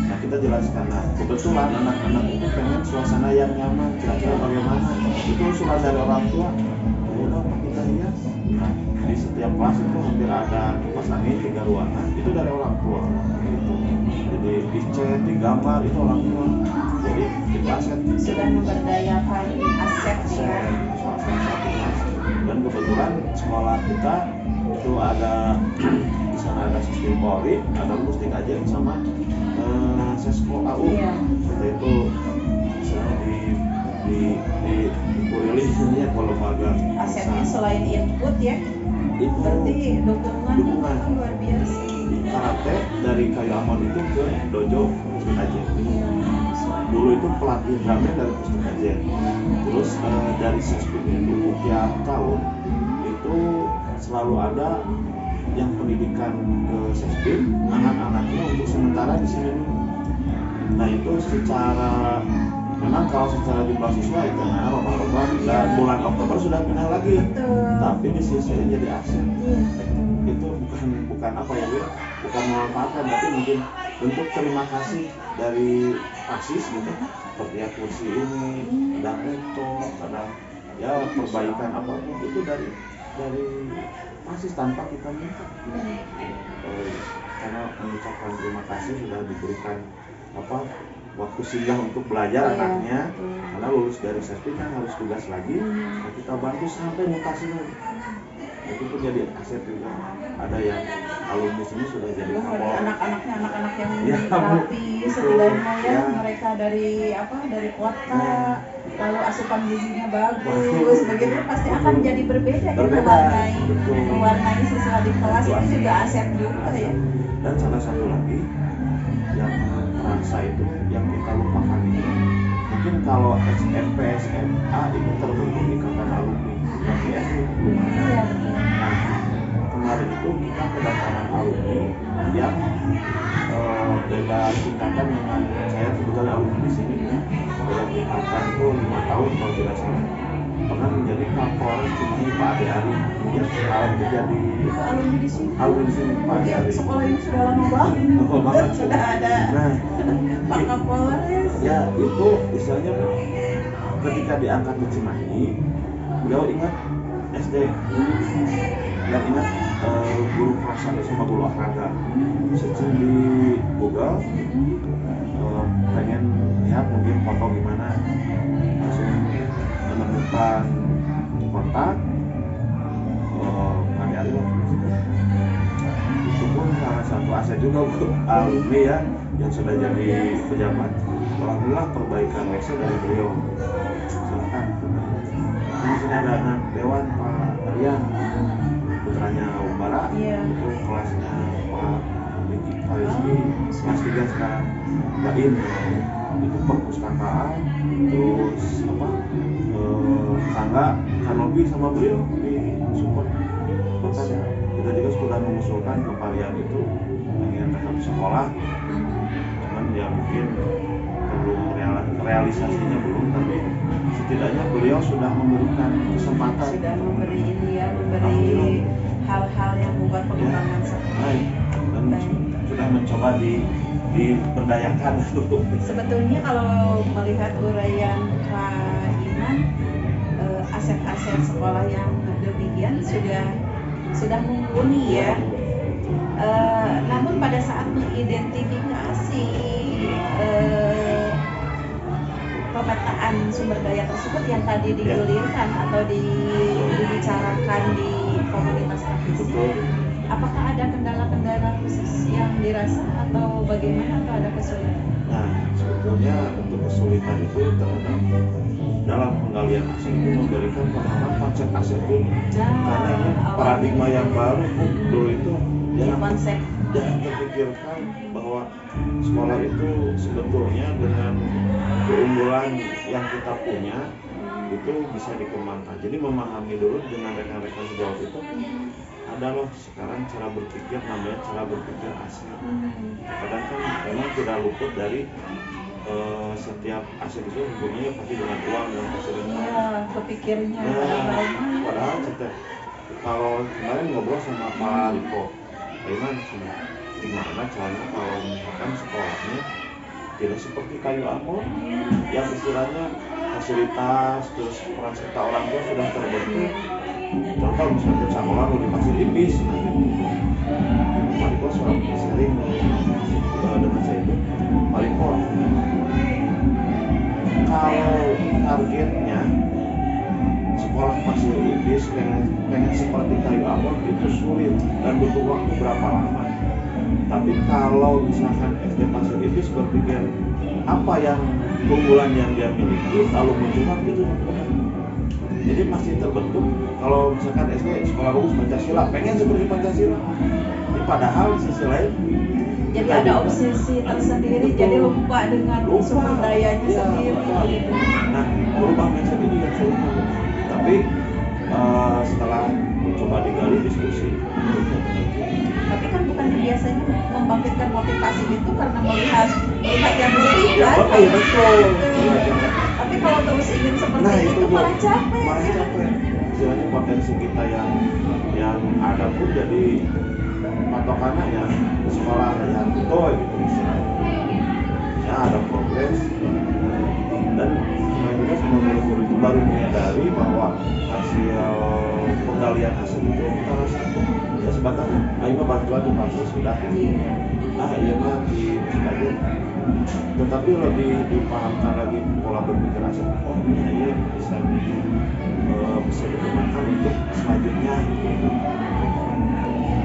Nah kita jelaskan, nah kebetulan anak-anak itu pengen suasana yang nyaman, kira-kira bagaimana, itu usulan dari orang tua. Udah kita hias. Nah, di setiap kelas itu hampir ada kipas angin 3 ruangan, itu dari orang tua gitu. Jadi dicat, digambar itu orang tua. Jadi kita aset sudah memberdayakan aset ya. Dan kebetulan sekolah kita itu ada di sana ada sistem Polri, ada Mustik aja sama Sesko AU. Itu misalnya di Kurili sebenarnya kalau magang asetnya selain input ya, itu berarti dukungan luar biasa. Karate dari Kayu Amon itu ke dojo Mustik aja. Dulu itu pelatih drumnya dari Mustik aja. Terus dari Sespim itu tiap tahun itu selalu ada yang pendidikan ke Sespim, anak-anaknya untuk sementara di sini. Nah itu secara memang kalau secara jumlah siswa itu lomba-lomba dan bulan Oktober sudah pindah lagi. Tapi di sini jadi aset. Itu bukan apa ya Bu, bukan memanfaatkan, tapi mungkin bentuk terima kasih dari praksis gitu, seperti ya kursi ini, ada laptop, ada ya perbaikan apapun itu dari praksis tanpa kita minta. Karena mengucapkan terima kasih sudah diberikan waktu singgah untuk belajar anaknya, karena lulus dari Sespim kan harus tugas lagi, nah kita bantu sampai mutasi lagi. Itu pun jadi aset juga. Ada yang alumni sini sudah jadi kapol. Anak-anak yang rapi setidaknya ya, mereka dari kota, lalu asupan gizinya bagus, begitu pasti akan jadi berbeda ya, mewarnai siswa di kelas. Itu juga aset juga ya. Dan salah satu lagi yang rasa itu yang kita lupakan itu, mungkin kalau SMP, SMA itu terbentuk ikatan alumni, tapi SD belum ada. Nah, kemarin itu kita kedatangan alumni yang tingkatan dengan saya kebetulan alumni di sini dalam tingkatan itu 5 tahun kalau tidak salah pernah menjadi Kapolres Cuci Pak Ade Ari yang sekarang kerja di Alumni di sini. alumni di sini Pak Ade Ari. Sekolah ini sudah lama banget. Lama banget. Sudah ada Nah, Pak Kapolres. ya itu misalnya ketika diangkat ke Cimahi, beliau ingat SD dan ingat guru prasaja sama guru olahraga. Searching di Google, pengen lihat mungkin foto gimana, langsung menemukan kontak. Kami ada itu pun salah satu aset juga untuk alumni ya yang sudah jadi pejabat. Alhamdulillah perbaikan WC dari beliau. Silakan. Di sini ada anak dewan Pak Rian, putranya Umbara, itu kelasnya Pak Rizky, kelas 3 sekarang. Bain, itu perpustakaan, terus apa? Tangga kanopi sama beliau di support. Makanya kita juga sudah mengusulkan ke Pak Rian itu pengen tetap sekolah, cuman ya mungkin belum realisasinya belum, tapi setidaknya beliau sudah memberikan kesempatan, Sudah memberi ini ya, memberi hal-hal yang membuat pengembangan sekolah. baik, dan sudah mencoba diberdayakan. Sebetulnya kalau melihat uraian Pak Iman, aset-aset sekolah yang demikian sudah mumpuni ya. Namun pada saat mengidentifikasi pemetaan sumber daya tersebut yang tadi digulirkan atau dibicarakan di komunitas aktivis, apakah ada kendala-kendala khusus yang dirasa atau bagaimana, atau ada kesulitan? Nah, sebetulnya untuk kesulitan itu terhadap dalam penggalian aset itu memberikan pemahaman konsep aset dulu. Karena ini paradigma yang baru dulu itu jangan terpikirkan bahwa sekolah itu sebetulnya dengan keunggulan yang kita punya itu bisa dikembangkan. Jadi memahami dulu dengan rekan-rekan sejauh itu ada loh sekarang cara berpikir, namanya cara berpikir aset. Kadang kan memang tidak luput dari setiap aset itu hubungannya pasti dengan uang dan fasilitas. Ya, kepikirnya. Padahal kita kalau kemarin ngobrol sama Pak Riko, gimana caranya kalau misalkan sekolahnya tidak seperti kayu amon yang istilahnya fasilitas terus peran serta orang tua sudah terbentuk. Contoh misalnya sekolah mau dipasir ibis, Pak Riko sering dengan saya itu Pak Riko, kalau targetnya sekolah pasir ibis pengen seperti kayu amon itu sulit dan butuh waktu berapa lama. Tapi kalau misalkan SD pasir ibis berpikir apa yang keunggulan yang dia miliki lalu mencoba itu mudah. Jadi masih terbentuk. Kalau misalkan SD sekolah bagus Pancasila pengen seperti Pancasila, ini padahal di sisi lain jadi ada obsesi tersendiri, jadi lupa dengan sumber dayanya sendiri. Nah, merubah mindset ini yang sulit. Tapi setelah mencoba digali diskusi, Tapi kan bukan biasanya membangkitkan motivasi itu karena melihat yang lebih kan. Iya betul. Tapi kalau terus ingin seperti itu malah capek. Istilahnya potensi kita yang ada pun jadi patokannya ya sekolah yang itu gitu istilahnya. Ya ada progres dan juga semua guru itu baru menyadari bahwa hasil penggalian aset itu kita rasakan ya sebatas ayo bantuan dipakai sudah iya mah di aja, tetapi lebih dipahamkan lagi pola berpikir aset. Oh iya bisa digunakan untuk selanjutnya.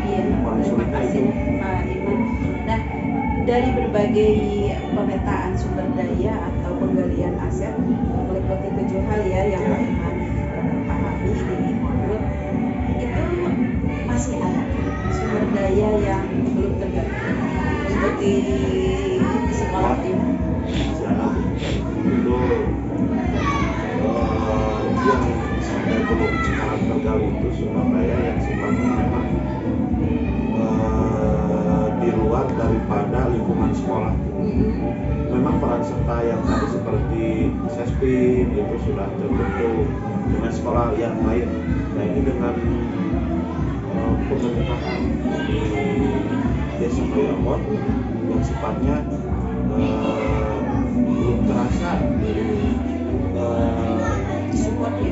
Iya, terima kasih Pak Iman. Nah, dari berbagai pemetaan sumber daya atau penggalian aset meliputi 7 hal ya yang Pak Iman pahami di modul itu, masih ada sumber daya yang belum tergali untuk di sekolah ini. Itu yang sampai belum sekarang tergali itu sumber daya yang sifatnya memang di luar daripada lingkungan sekolah. sekolah. Memang peran serta yang tadi seperti Sespin itu sudah terbentuk dengan sekolah yang lain. Nah ini dengan pembentukan di Desa Koyamon yang sifatnya belum terasa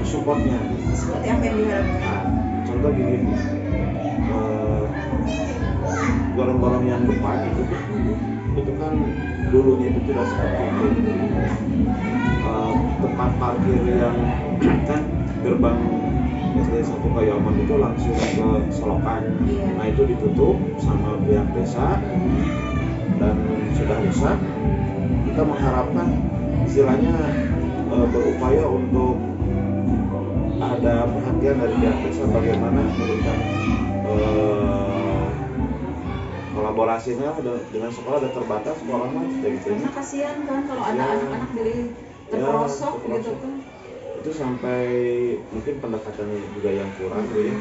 supportnya. Seperti apa yang diharapkan? Nah, contoh gini, gorong-gorong yang depan itu kan dulunya itu tidak seperti itu. Tempat parkir yang kan gerbang SD 1 Koyamon itu langsung ke Selokan. Nah itu ditutup sama pihak desa dan sudah rusak. Kita mengharapkan istilahnya berupaya untuk ada perhatian dari pihak desa bagaimana memberikan kolaborasinya dengan sekolah ada terbatas sekolah mas kayak gitu. Karena kasihan kan kalau ada anak-anak dari terperosok gitu kan. Itu sampai mungkin pendekatannya juga yang kurang ya,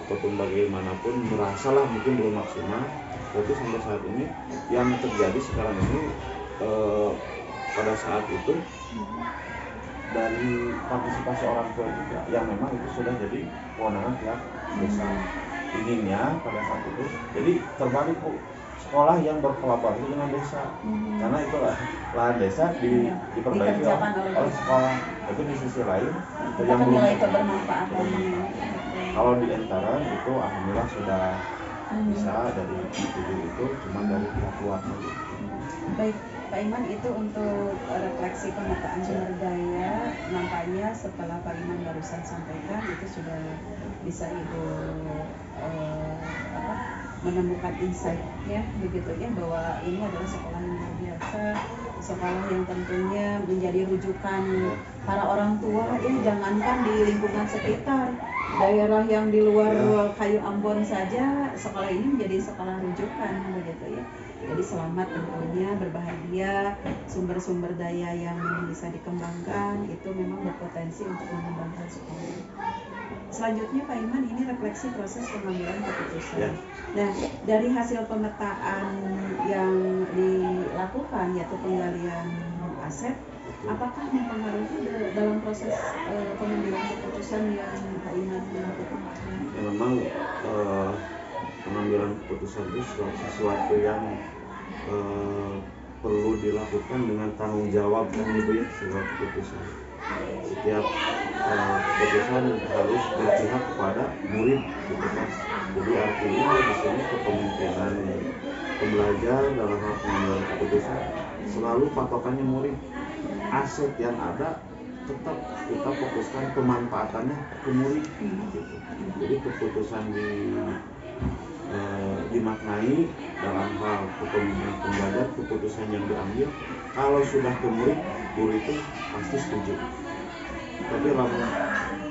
ataupun bagaimanapun merasalah mungkin belum maksimal. Tapi sampai saat ini yang terjadi sekarang ini pada saat itu dari partisipasi orang tua juga yang memang itu sudah jadi kewenangan pihak desa. Inginnya pada saat itu jadi terbalik Bu, sekolah yang berkolaborasi dengan desa karena itulah lahan desa diperbaiki oleh sekolah. Tapi di sisi lain yang belum kebermanfaatan. Kalau di Entaran itu alhamdulillah sudah bisa dari itu cuma dari pihak keluarga. Baik Pak Iman, itu untuk refleksi pemetaan sumber daya. Nampaknya setelah Pak Iman barusan sampaikan itu sudah bisa Ibu menemukan insight-nya begitu ya, bahwa ini adalah sekolah yang luar biasa, sekolah yang tentunya menjadi rujukan para orang tua ya, jangankan di lingkungan sekitar, daerah yang di luar Kayu Ambon saja sekolah ini menjadi sekolah rujukan begitu ya. Jadi selamat tentunya, berbahagia, sumber-sumber daya yang bisa dikembangkan itu memang berpotensi untuk mengembangkan sekolah. Selanjutnya Pak Iman, ini refleksi proses pengambilan keputusan. Nah, dari hasil pemetaan yang dilakukan yaitu penggalian aset, apakah mempengaruhi dalam proses pengambilan keputusan yang Pak Iman lakukan? Ya, memang pengambilan keputusan itu sesuatu yang perlu dilakukan dengan tanggung jawab kan Ibu ya, sebuah keputusan. Setiap keputusan harus berpihak kepada murid gitu kan. Jadi artinya di sini kepemimpinan pembelajar dalam hal pengambilan keputusan selalu patokannya murid. Aset yang ada tetap kita fokuskan pemanfaatannya ke murid gitu. Jadi keputusan dimaknai dalam hal kepemimpinan pembelajar, keputusan yang diambil kalau sudah ke murid, guru itu pasti setuju. Tapi lama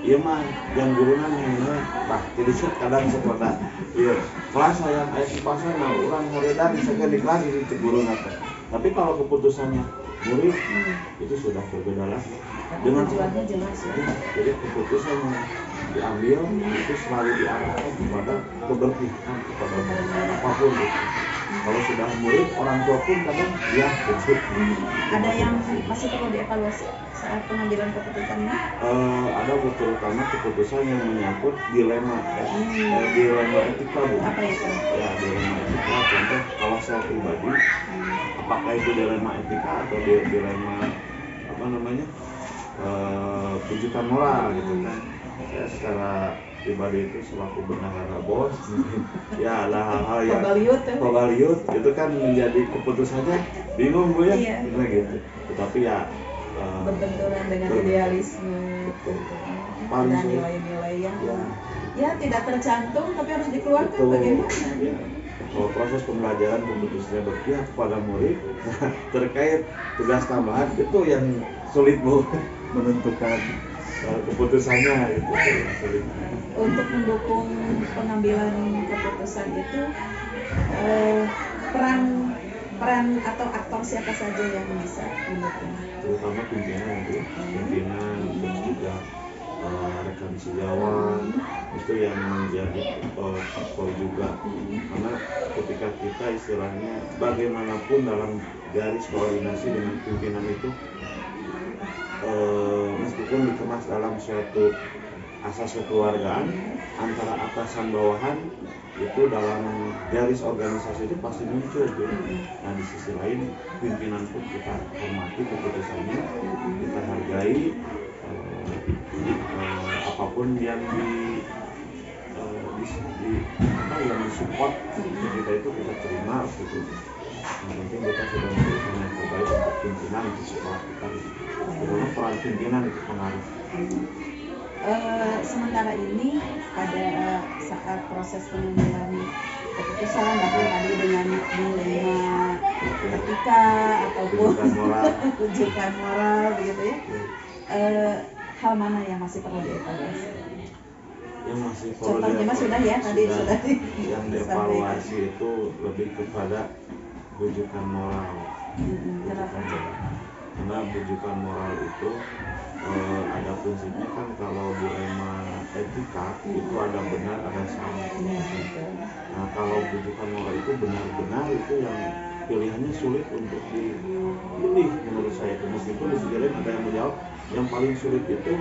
iya mah yang gurunya nih bah jadi kadang sekolah iya kelas yang ayat di pasar nah orang muridnya misalnya di kelas itu guru nata. Tapi kalau keputusannya murid itu sudah berbeda lagi dengan tujuannya jelas ya. Jadi keputusan yang diambil itu selalu diarahkan kepada keberpihakan kepada apapun itu. Kalau sudah murid, orang tua pun kadang ya gitu. Ada yang masih perlu dievaluasi saat pengambilan keputusan ini? Ada terutama keputusan yang menyangkut dilema dilema etika Bu. Apa itu? Ya dilema etika. Contoh kalau saya pribadi, apakah itu dilema etika atau dilema apa namanya tujuan moral gitu kan? Saya secara pribadi itu selaku bendahara bos ya ada hal-hal yang kogaliut itu kan menjadi keputusannya bingung Bu ya gitu. Tetapi ya berbenturan dengan idealisme dan nilai-nilai yang ya tidak tercantum tapi harus dikeluarkan bagaimana? Kalau proses pembelajaran keputusannya berpihak kepada murid terkait tugas tambahan itu yang sulit Bu menentukan keputusannya itu sulit. Untuk mendukung pengambilan keputusan itu peran atau aktor siapa saja yang bisa mendukung? Terutama pimpinan terus juga rekan sejawat itu yang menjadi faktor juga, karena ketika kita istilahnya bagaimanapun dalam garis koordinasi dengan pimpinan itu meskipun dikemas dalam suatu asas kekeluargaan antara atasan bawahan itu dalam garis organisasi itu pasti muncul gitu. Nah di sisi lain pimpinan pun kita hormati keputusannya, kita hargai apapun yang yang disupport kita itu kita terima gitu. Yang penting kita sudah memberikan yang terbaik untuk pimpinan di sekolah kita. Bagaimana peran pimpinan itu pengaruh? Sementara ini pada saat proses pengambilan keputusan, bahkan tadi dengan dilema etika ataupun rujukan moral begitu ya, hal mana yang masih perlu dievaluasi? Yang masih perlu contohnya sudah ya tadi sudah yang dievaluasi itu lebih kepada rujukan moral. Kenapa? Karena rujukan moral itu ada prinsipnya kan, kalau dilema etika itu ada benar ada salah. Nah kalau rujukan moral itu benar-benar itu yang pilihannya sulit untuk dipilih menurut saya itu, meskipun di sisi lain ada yang menjawab yang paling sulit itu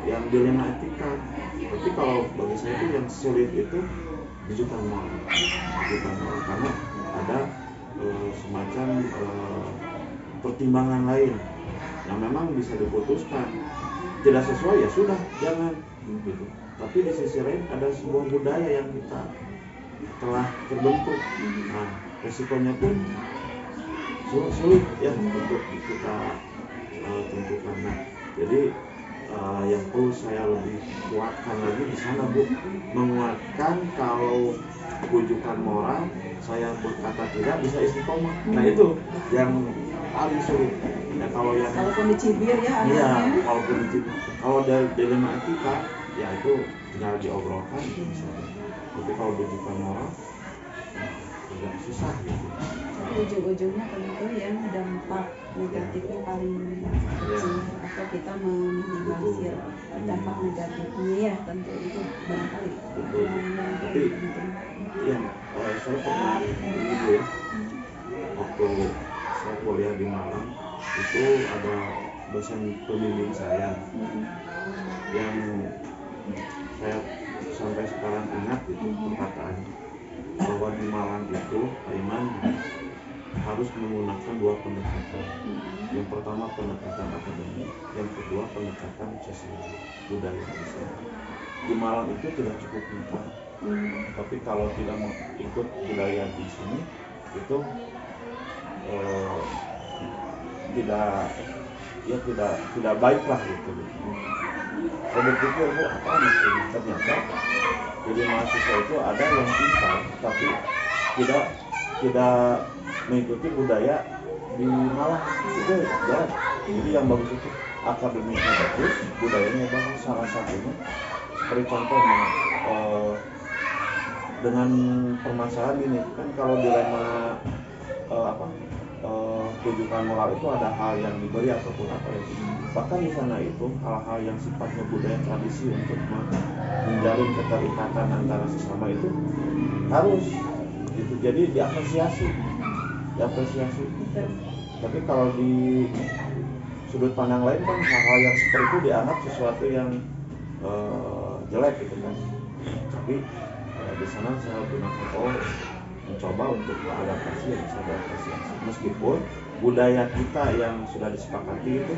yang dilema etika, tapi kalau bagi saya itu yang sulit itu rujukan moral, karena ada semacam pertimbangan lain yang memang bisa diputuskan, tidak sesuai ya sudah jangan gitu. Tapi di sisi lain ada sebuah budaya yang kita telah terbentuk, nah resikonya pun sulit ya untuk kita tentukan. Nah, jadi yang perlu saya lebih kuatkan lagi di sana Bu, menguatkan kalau rujukan moral saya berkata tidak bisa istiqomah. Nah itu yang paling sulit. Ya kalau yang kalaupun dicibir ya iya, kalaupun dicibir. Kalau dari dilema etika ya itu tinggal diobrolkan misalnya. Tapi kalau rujukan moral agak susah gitu. Tapi ujung-ujungnya tentu yang dampak negatifnya paling kecil atau kita meminimalisir dampak negatifnya ya tentu itu barangkali yang tapi ya saya pernah dulu ya waktu saya kuliah di Malang itu ada dosen pembimbing saya yang saya sampai sekarang ingat itu perkataannya, bahwa di Malang itu Aiman harus menggunakan dua pendekatan. Yang pertama pendekatan akademik, yang kedua pendekatan sosial budaya. Di Malang itu tidak cukup pintar, tapi kalau tidak mau ikut budaya di sini itu tidak baik lah gitu. Saya berpikir apa maksudnya, ternyata jadi mahasiswa itu ada yang pintar tapi tidak mengikuti budaya di Malang itu ya. Jadi yang bagus itu akademiknya bagus, budayanya bagus. Salah satunya seperti contohnya dengan permasalahan ini kan, kalau dilema rujukan moral itu ada hal yang diberi ataupun apa ya. Bahkan di sana itu hal-hal yang sifatnya budaya tradisi untuk menjalin keterikatan antara sesama itu harus gitu. Jadi diapresiasi. Tapi kalau di sudut pandang lain kan hal-hal yang seperti itu dianggap sesuatu yang jelek gitu kan. Tapi di sana saya gunakan mencoba untuk beradaptasi yang bisa diapresiasi, meskipun budaya kita yang sudah disepakati itu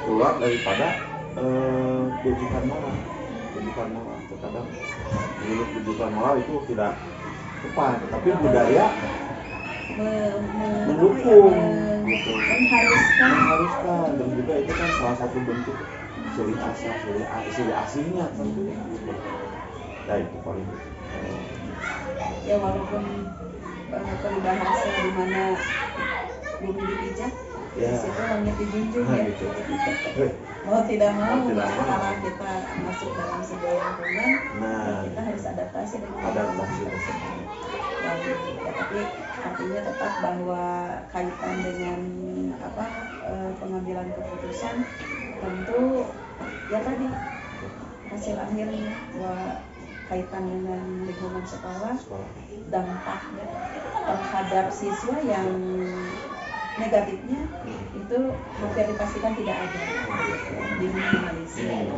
keluar daripada rujukan moral. Terkadang menurut rujukan moral itu tidak tepat, tapi budaya mendukung gitu, mengharuskan, dan juga itu kan salah satu bentuk ciri aslinya tentu. Ya itu paling ya, walaupun peribahasa di mana bumi dipijak ya, di situ langit dijunjung ya gitu. Mau tidak mau setelah kita masuk dalam sebuah lingkungan, kita harus adaptasi dengan tersebut. Tapi artinya tetap bahwa kaitan dengan pengambilan keputusan tentu ya tadi hasil akhirnya kaitan dengan lingkungan sekolah, dampaknya terhadap siswa yang negatifnya itu hampir dipastikan tidak ada, diminimalisir.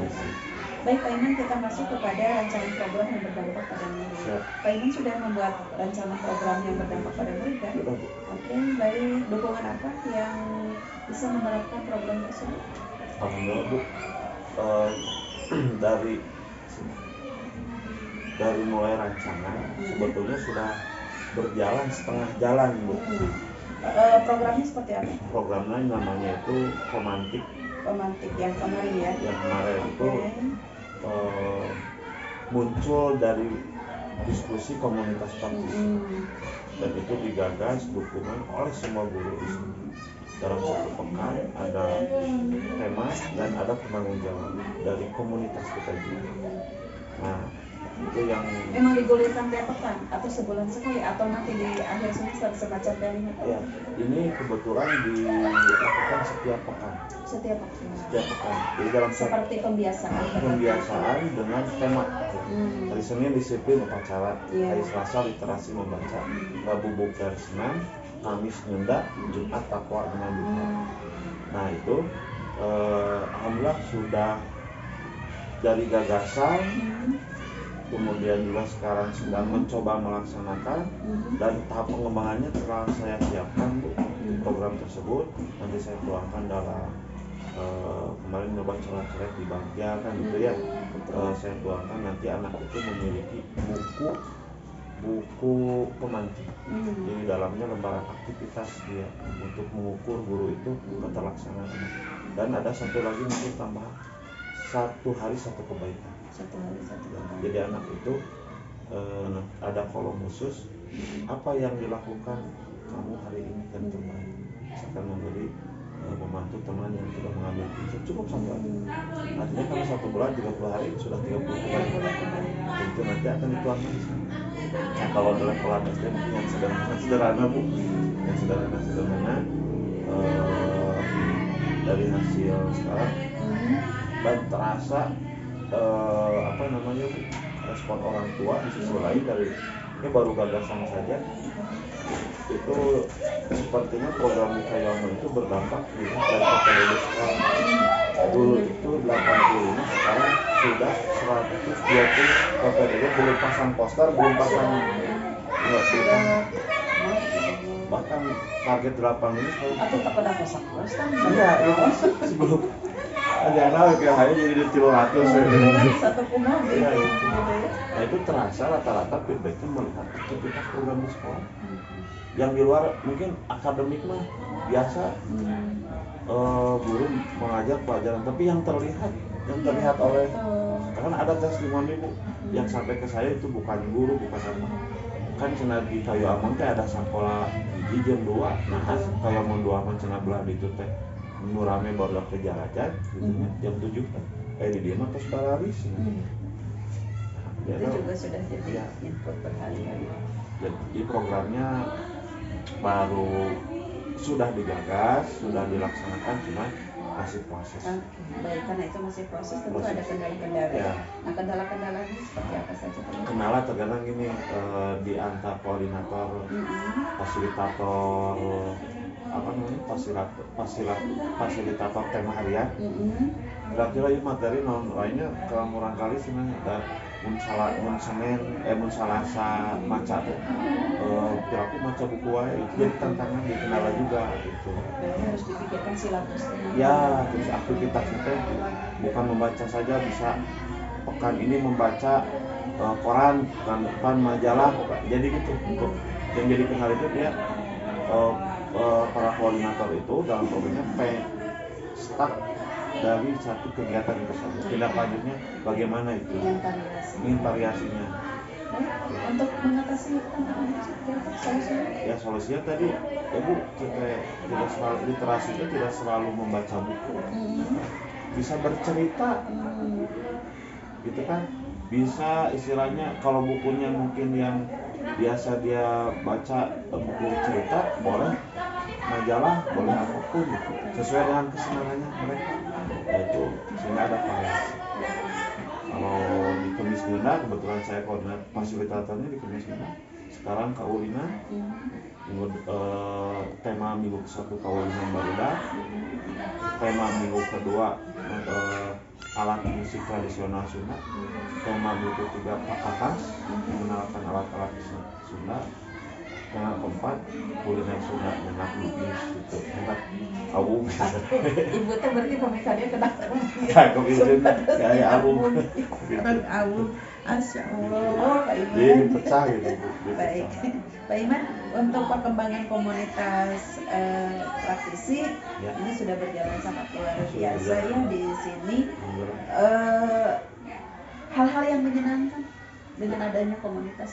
Baik Pak Iman, kita masuk kepada rancangan program yang berdampak pada murid. Pak Iman sudah membuat rancangan program yang berdampak pada murid kan? Oke, baik. Dukungan apa yang bisa menerapkan program tersebut? Alhamdulillah Bu, dari mulai rancangan sebetulnya sudah berjalan setengah jalan Bu. Programnya seperti apa? Programnya namanya itu Romantik yang kemarin ya? Yang kemarin itu muncul dari diskusi komunitas praktis dan itu digagas dukungan oleh semua guru di sini. Dalam satu pekan ada tema dan ada penanggung jawab dari komunitas kita juga. Nah, itu yang memang digulirkan tiap pekan atau sebulan sekali atau nanti di akhir semester semacam planning? Ya, ini kebetulan dilakukan setiap pekan. Setiap pekan. Jadi dalam seperti pembiasaan dengan tema. Hari Senin disiplin upacara, hari Selasa literasi membaca, Rabu buka senam, Kamis nyenda, Jumat takwa dengan duka. Nah itu alhamdulillah sudah dari gagasan, kemudian juga sekarang sedang mencoba melaksanakan dan tahap pengembangannya telah saya siapkan Bu, di program tersebut. Nanti saya tuangkan dalam kemarin nyoba coret-coret di Bagja kan gitu ya. Saya tuangkan nanti anak itu memiliki buku pemantik. Jadi dalamnya lembaran aktivitas dia untuk mengukur guru itu keterlaksanaan. Dan ada satu lagi mungkin tambahan, 1 hari 1 kebaikan. Jadi anak itu ada kolom khusus apa yang dilakukan kamu hari ini dan terbaik. Misalkan memberi membantu teman yang sudah mengambil pisau, cukup 1 hari. Artinya kalau 1 bulan 30 hari sudah 30 kebaikan. Itu nanti akan dituangkan di sana. Nah kalau dalam level SD mungkin yang sederhana Bu, yang sederhana dari hasil sekarang dan terasa respon orang tua di sisi lain dari ini baru gagasan saja itu sepertinya program Mikayono itu berdampak dari PPDB sekarang. Dulu itu 85, sekarang sudah 120 PPDB, belum pasang poster, belum pasang bahkan target 8 ini atau tak pernah pasang poster? Iya, sebelum ada anak kayak hanya jadi di 300 satu kumah ya, gitu. Nah itu terasa rata-rata feedbacknya melihat aktivitas program di sekolah yang di luar mungkin akademik mah biasa guru mengajar pelajaran, tapi yang terlihat oleh karena ada testimoni Bu yang sampai ke saya itu bukan guru, bukan apa kan cenah di kayu amon teh ada sekolah hiji jam 2 nah kayu amon 2 mah cenah belah itu teh nu rame baru ke jarajan gitu jam 7 kan di dia mah tos balaris itu juga sudah jadi input berkali-kali. Jadi programnya baru sudah digagas, sudah dilaksanakan, cuma masih proses. Baik, karena itu masih proses, tentu ada kendala-kendala. Ya. Nah, kendala-kendalanya seperti apa saja? Kendala terkadang gini, di antar koordinator, fasilitator, fasilitator tema harian. Kira-kira ya materi non lainnya kurang kali sih ada mun salasa maca tuh kira-kira maca buku wae itu jadi tantangan di kendala juga gitu. Harus dipikirkan silabusnya. Ya, terus aktivitas itu bukan membaca saja, bisa pekan ini membaca koran, pekan depan majalah, jadi gitu. Untuk yang jadi kendala itu dia para koordinator itu dalam programnya stuck dari satu kegiatan itu saja. Tindak lanjutnya bagaimana itu? Ingin variasinya. Untuk mengatasi tantangan itu seperti apa solusinya? Ya solusinya tadi, ya Bu, tidak selalu literasi itu tidak selalu membaca buku, bisa bercerita, gitu kan? Bisa istilahnya kalau bukunya mungkin yang biasa dia baca buku cerita, boleh majalah, boleh apapun gitu, sesuai dengan kesenangannya mereka. Yaitu sehingga ada variasi. Kalau di Kemismina kebetulan saya koordinator fasilitatornya di Kemismina. Sekarang Kaulina tema minggu ke-1 Kaulina Barudak, tema minggu kedua alat musik tradisional Sunda, tema minggu ketiga Pakakas mengenalkan alat-alat Sunda, tema keempat kuliner Sunda dengan lukis gitu, tempat awung. Ibu tuh berarti pemikirannya kena Sunda kayak awung. orang awung. Masya Allah, Pak Iman. Jadi pecah gitu. Baik, Pak Iman, untuk perkembangan komunitas praktisi Ya. ini sudah berjalan sangat luar biasa Sudah. ya di sini. Hal-hal yang menyenangkan dengan adanya komunitas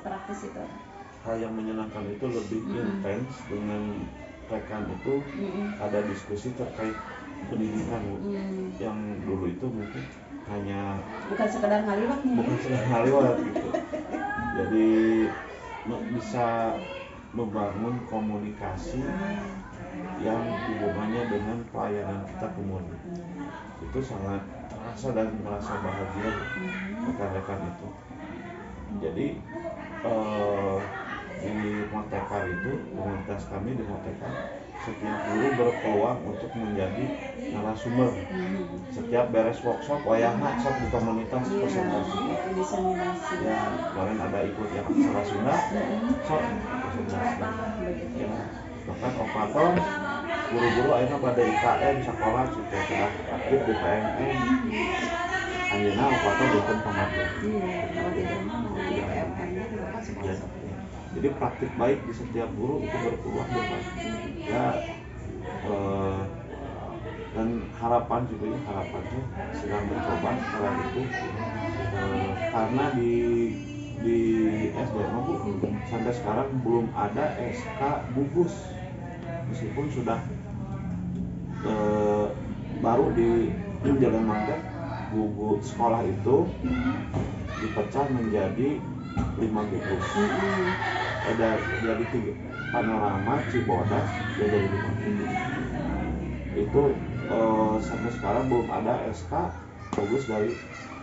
praktis itu. Hal yang menyenangkan itu lebih intens dengan rekan itu ada diskusi terkait pendidikan Bu. Yang dulu itu mungkin hanya Bukan sekedar ngaliwat nih. bukan sedang ngaliwat gitu. Jadi bisa membangun komunikasi yang hubungannya dengan pelayanan kita ke murid. Itu sangat terasa dan merasa bahagia rekan-rekan itu. Jadi di Motekar itu, komunitas kami di Motekar, setiap guru berpeluang untuk menjadi narasumber. Setiap beres workshop, wayahna sok di komunitas presentasi. Itu diseminasi. Ya, kemarin ada ikut yang aksara Sunda, sok presentasi. Ya, bahkan operator, guru-guru akhirnya pada IKM sekolah sudah aktif di PMN. Akhirnya operator bukan pemateri. Kalau tidak nanti PMN-nya juga kan semua Ya. Jadi praktik baik di setiap guru itu berpeluang berbagi. Ya, dan harapannya sedang mencoba sekarang itu karena di SDM Bu sampai sekarang belum ada SK gugus, meskipun sudah baru di Jalan Mangga gugus sekolah itu dipecah menjadi 5 gugus. Ada jadi 3 Panorama, Cibodas, jadi 5 gugus. Itu sampai sekarang belum ada SK gugus dari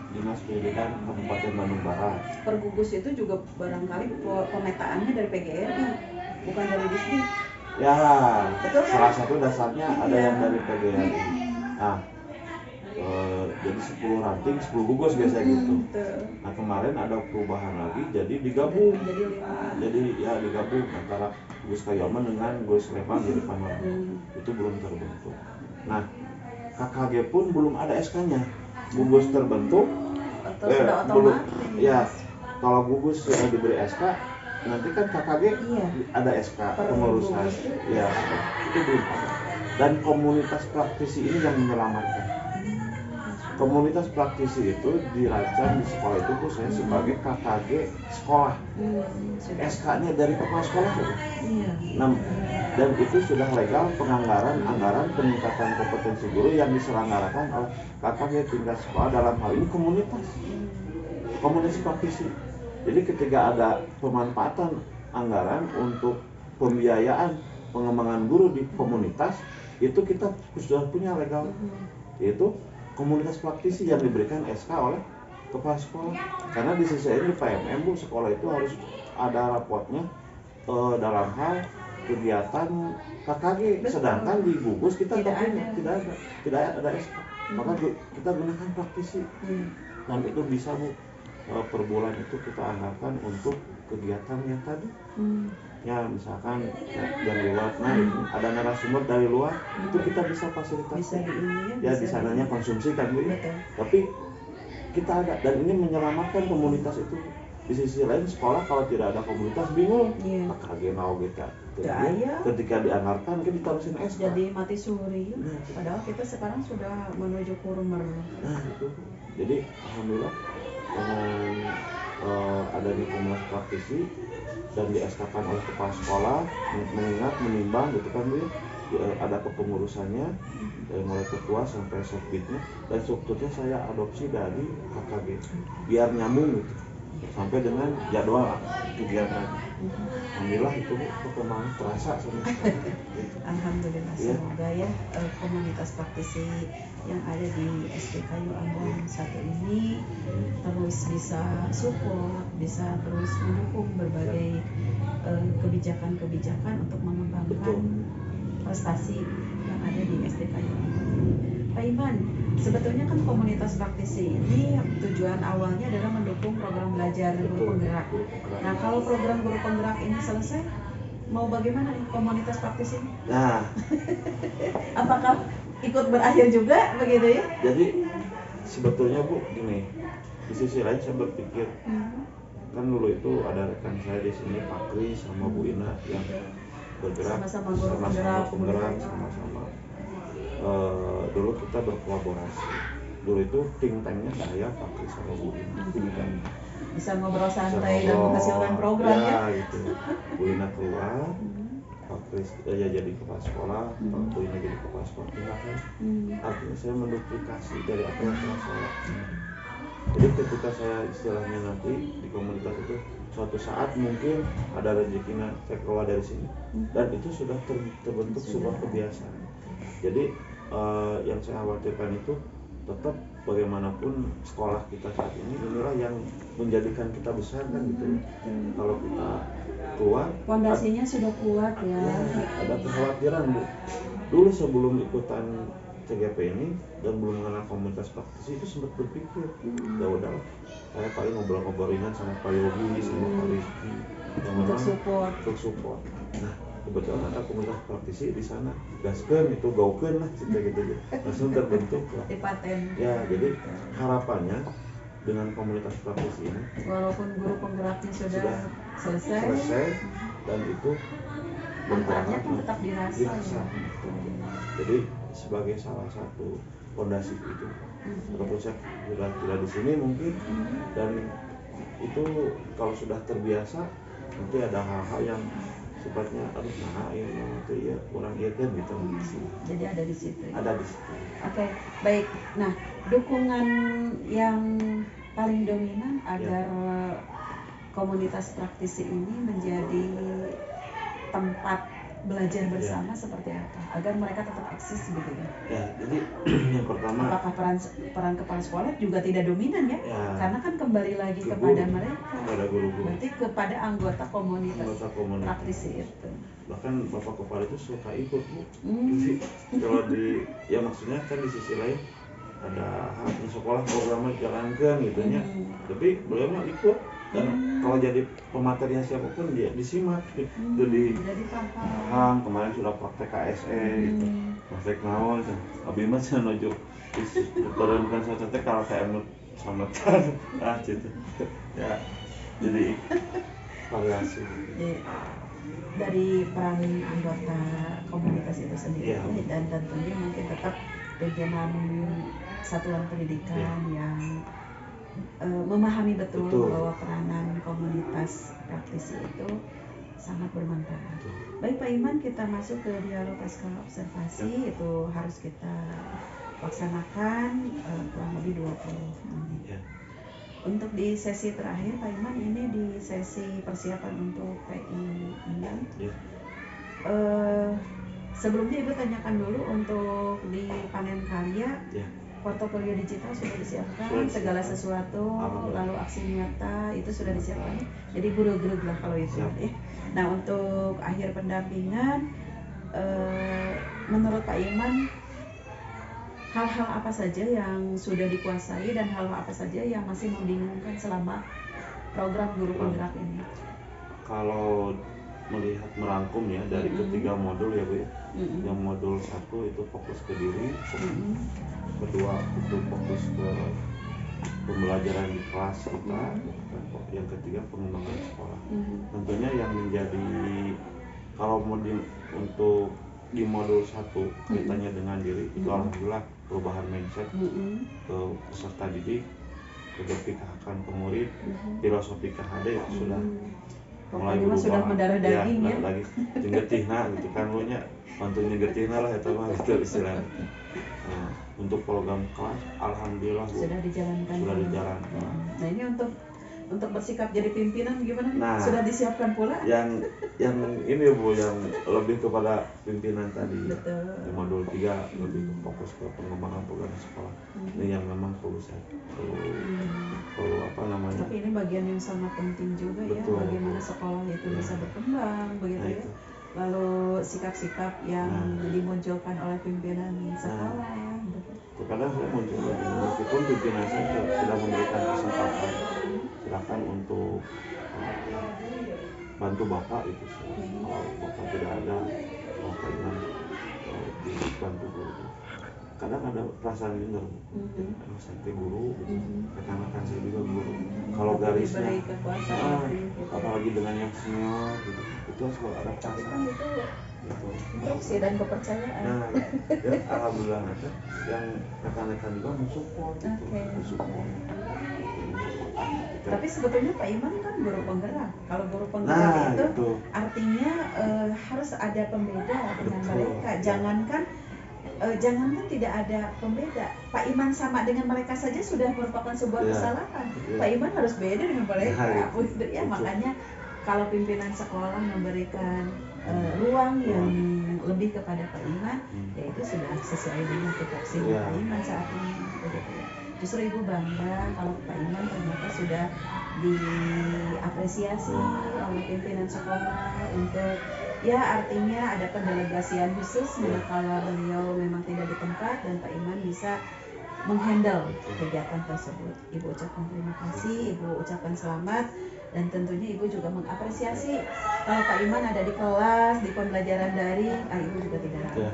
Dinas Pendidikan Kabupaten Bandung Barat. Per gugus itu juga barangkali pemetaannya dari PGRI, bukan dari distrik. Ya, Betul kan? salah satu dasarnya ada Iya. yang dari PGRI. Nah, jadi 10 ranting, 10 gugus biasa gitu. Nah, kemarin ada perubahan lagi, jadi digabung. Jadi 5. Jadi ya digabung antara Gus Kayoman dengan Gus Levan jadi Panorama. Itu belum terbentuk. Nah, KKG pun belum ada SK-nya. Gugus terbentuk, Atau sudah belum. otomatis. Ya, kalau gugus sudah diberi SK, nanti kan KKG Iya. ada SK Per pengurusan. gugus itu. Ya, itu belum ada. Dan komunitas praktisi ini yang menyelamatkan. Komunitas praktisi itu dirancang di sekolah itu khususnya sebagai KKG sekolah. SK-nya dari kepala sekolah saja. Iya. Dan itu sudah legal anggaran peningkatan kompetensi guru yang diselenggarakan oleh KKG tingkat sekolah, dalam hal ini komunitas praktisi. Jadi ketika ada pemanfaatan anggaran untuk pembiayaan pengembangan guru di komunitas, itu kita sudah punya legal, yaitu komunitas praktisi yang diberikan SK oleh kepala sekolah. Karena di sisi ini di PMM Bu, sekolah itu harus ada rapotnya dalam hal kegiatan KKG. Sedangkan di gugus kita tidak ada SK. Maka kita gunakan praktisi. Dan itu bisa Bu, per bulan itu kita anggarkan untuk kegiatan yang tadi. Ya misalkan dari luar, ada narasumber dari luar, itu kita bisa fasilitasi. Bisa di ini Ya di sananya konsumsi kan Bu. Tapi kita ada, dan ini menyelamatkan komunitas itu. Di sisi lain sekolah kalau tidak ada komunitas bingung. Iya. KKG mau kita. Iya. Ketika dianggarkan kita ditarusin SK. Jadi mati suri. Padahal kita sekarang sudah menuju kurmer. Nah itu. Jadi alhamdulillah dengan adanya komunitas praktisi dan di SK-kan oleh kepala sekolah, mengingat menimbang gitu kan Bu, ada kepengurusannya dari mulai ketua sampai sekbidnya, dan strukturnya saya adopsi dari KKG biar nyambung gitu sampai dengan jadwal kegiatan. Alhamdulillah itu perkembangan terasa sama sekali. Alhamdulillah, Iya. semoga ya komunitas praktisi yang ada di SD Kayu Ambon 1 ini terus bisa support, bisa terus mendukung berbagai kebijakan-kebijakan untuk mengembangkan prestasi yang ada di SD Kayu Ambon. Pak Iman, sebetulnya kan komunitas praktisi ini tujuan awalnya adalah mendukung program belajar guru penggerak. Nah, kalau program guru penggerak ini selesai, mau bagaimana nih komunitas praktisi ini? Nah, Apakah ikut berakhir juga begitu ya? jadi sebetulnya Bu gini, di sisi lain saya berpikir kan dulu itu ada rekan saya di sini Pak Kris sama Bu Ina yang bergerak Sama-sama guru penggerak, sama-sama dulu kita berkolaborasi. Dulu itu think tanknya saya Pak Kris sama Bu Ina think tank. Bisa ngobrol santai dan menghasilkan program ya? Gitu. Bu Ina keluar, Pak Kris ya jadi kepala sekolah, Pak Bu Ina jadi kepala sekolah kan. Artinya saya menduplikasi dari apa yang telah saya lakukan. Jadi ketika saya istilahnya nanti di komunitas itu suatu saat mungkin ada rezekinya saya keluar dari sini dan itu sudah terbentuk sebuah kebiasaan. Jadi yang saya khawatirkan itu tetap bagaimanapun sekolah kita saat ini inilah yang menjadikan kita besar kan gitu. Kalau kita keluar Fondasinya sudah kuat ya. Ada kekhawatiran Bu. Dulu sebelum ikutan CGP ini dan belum mengenal komunitas praktisi itu sempat berpikir ya udah saya paling ngobrol-ngobrol ringan sama Pak Yogi sama Pak Rizky yang memang untuk support. Nah kebetulan ada komunitas praktisi di sana gaskeun itu gaukeun lah gitu langsung terbentuk lah. Ya jadi harapannya dengan komunitas praktisi ini walaupun guru penggeraknya sudah selesai dan itu manfaatnya kan tetap dirasa ya. Jadi sebagai salah satu fondasi itu walaupun saya sudah tidak di sini mungkin dan itu kalau sudah terbiasa nanti ada hal-hal yang sifatnya harus itu ya kurang kan gitu. Jadi ada di situ. Oke, baik. Nah, dukungan yang paling dominan agar komunitas praktisi ini menjadi tempat belajar bersama seperti apa agar mereka tetap eksis begitu ya. Jadi yang pertama apakah peran kepala sekolah juga tidak dominan ya karena kan kembali lagi kepada mereka kepada guru-guru berarti kepada anggota komunitas praktisi itu bahkan bapak kepala itu suka ikut Bu. Jadi kalau di ya maksudnya kan di sisi lain ada di sekolah programnya jalankan gitu nya tapi beliau mah ikut dan kalau jadi pematerinya siapapun dia disimak gitu jadi paham. Kemarin sudah praktek KSE gitu praktek naon abi mah saya nuju diturunkan saya teh kalau kayak sama gitu ya jadi variasi dari peran anggota komunitas itu sendiri dan tentunya mungkin tetap jajaran satuan pendidikan yang memahami betul bahwa peranan komunitas praktisi itu sangat bermanfaat. Baik Pak Iman, kita masuk ke dialog pasca observasi itu harus kita laksanakan kurang lebih 20 menit. Untuk di sesi terakhir Pak Iman ini di sesi persiapan untuk PI 6. Sebelumnya Ibu tanyakan dulu untuk di panen karya portofolio digital sudah disiapkan segala sesuatu lalu aksi nyata itu sudah disiapkan jadi guru-guru lah kalau itu ya. Nah untuk akhir pendampingan menurut Pak Iman hal-hal apa saja yang sudah dikuasai dan hal-hal apa saja yang masih membingungkan selama program guru penggerak ini? Kalau melihat merangkum ya dari ketiga modul ya Bu ya. Yang modul 1 itu fokus ke diri, kedua itu fokus ke pembelajaran di kelas kita, yang ketiga pengembangan sekolah. Tentunya yang menjadi kalau untuk di modul 1 kaitannya dengan diri itu alhamdulillah perubahan mindset ke peserta didik, keberpihakan ke murid, filosofi KHD sudah mulai berubah. Sudah mendarah daging ya. Lagi getihna gitu kan lu nya mantunya getihna lah eta mah gitu istilahnya. Untuk program kelas alhamdulillah sudah dijalankan. Nah ini untuk untuk bersikap jadi pimpinan gimana? Nah, Sudah disiapkan pula? yang ini Bu, yang lebih kepada pimpinan tadi. Betul. Di modul 3 lebih fokus ke pengembangan program sekolah. Ini yang memang perlu apa namanya? Tapi ini bagian yang sangat penting juga ya, Betul. bagaimana sekolah itu bisa berkembang begitu Nah, ya. itu. Lalu sikap-sikap yang dimunculkan oleh pimpinan sekolah ya. Terkadang saya muncul meskipun pimpinan saya sudah memberikan kesempatan, silakan untuk bantu Bapak itu sih. Kalau Bapak tidak ada, Bapak ingin dibantu guru. Kadang ada perasaan minder, saya guru, rekan-rekan saya juga guru. Kalau garisnya, Diberi kekuasaan, apalagi dengan yang senior, gitu, itu harus ada tapi perasaan. kan itu Gitu. instruksi dan kepercayaan. Nah, dan alhamdulillah ada yang rekan-rekan juga mensupport, gitu, Oke. mensupport. Tapi sebetulnya Pak Iman kan guru penggerak. Kalau guru penggerak itu artinya harus ada pembeda dengan Betul. mereka. Jangankan tidak ada pembeda. Pak Iman sama dengan mereka saja sudah merupakan sebuah kesalahan. Pak Iman harus beda dengan mereka. Ya, makanya kalau pimpinan sekolah memberikan ruang yang lebih kepada Pak Iman, ya itu sudah sesuai dengan tupoksi Pak Iman saat ini. Begitu ya. Justru Ibu bangga kalau Pak Iman ternyata sudah diapresiasi oleh pimpinan sekolah untuk, ya artinya ada pendelegasian khusus kalau beliau memang tidak di tempat dan Pak Iman bisa menghandle kegiatan tersebut. Ibu ucapkan terima kasih, Ibu ucapkan selamat, dan tentunya Ibu juga mengapresiasi kalau Pak Iman ada di kelas, di pembelajaran daring, Ibu juga tidak ragu.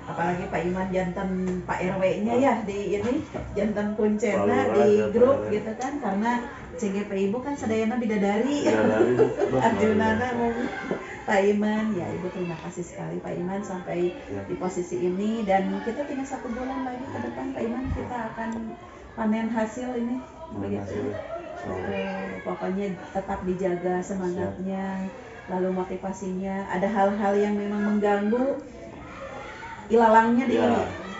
Apalagi Pak Iman jantan Pak RW-nya ya di ini, jantan kuncena di grup gitu kan, karena CGP Ibu kan sadayana bidadari. Arjunana Pak Iman, ya Ibu terima kasih sekali Pak Iman sampai di posisi ini, dan kita tinggal 1 bulan lagi ke depan Pak Iman kita akan panen hasil ini begitu. Pokoknya tetap dijaga semangatnya, lalu motivasinya. Ada hal-hal yang memang mengganggu, ilalangnya di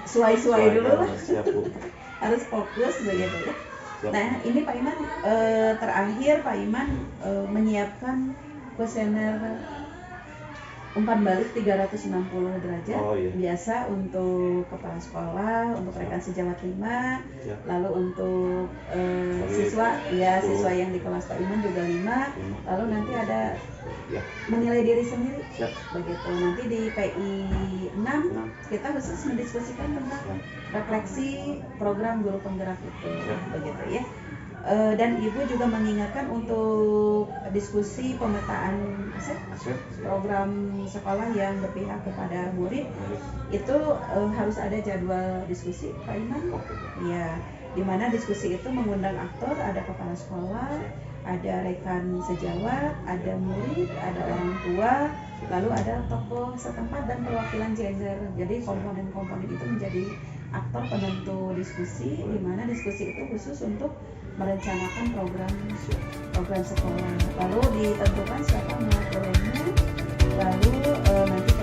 suai-suai dulu lah. Harus fokus begitu ya. Nah ini Pak Iman, terakhir Pak Iman menyiapkan kuesioner umpan balik 360 derajat. Biasa untuk kepala sekolah, untuk rekan sejawat 5, lalu untuk siswa yang di kelas Pak Iman juga 5, lalu nanti ada menilai diri sendiri. Begitu. Nanti di PI 6 kita khusus mendiskusikan tentang refleksi program guru penggerak itu. Begitu ya. Dan Ibu juga mengingatkan untuk diskusi pemetaan aset program sekolah yang berpihak kepada murid itu harus ada jadwal diskusi Pak Iman. Ya, di mana diskusi itu mengundang aktor, ada kepala sekolah, ada rekan sejawat, ada murid, ada orang tua, lalu ada tokoh setempat dan perwakilan gender. Jadi komponen-komponen itu menjadi aktor penentu diskusi, di mana diskusi itu khusus untuk merencanakan program sekolah. Lalu ditentukan siapa moderatornya, lalu nanti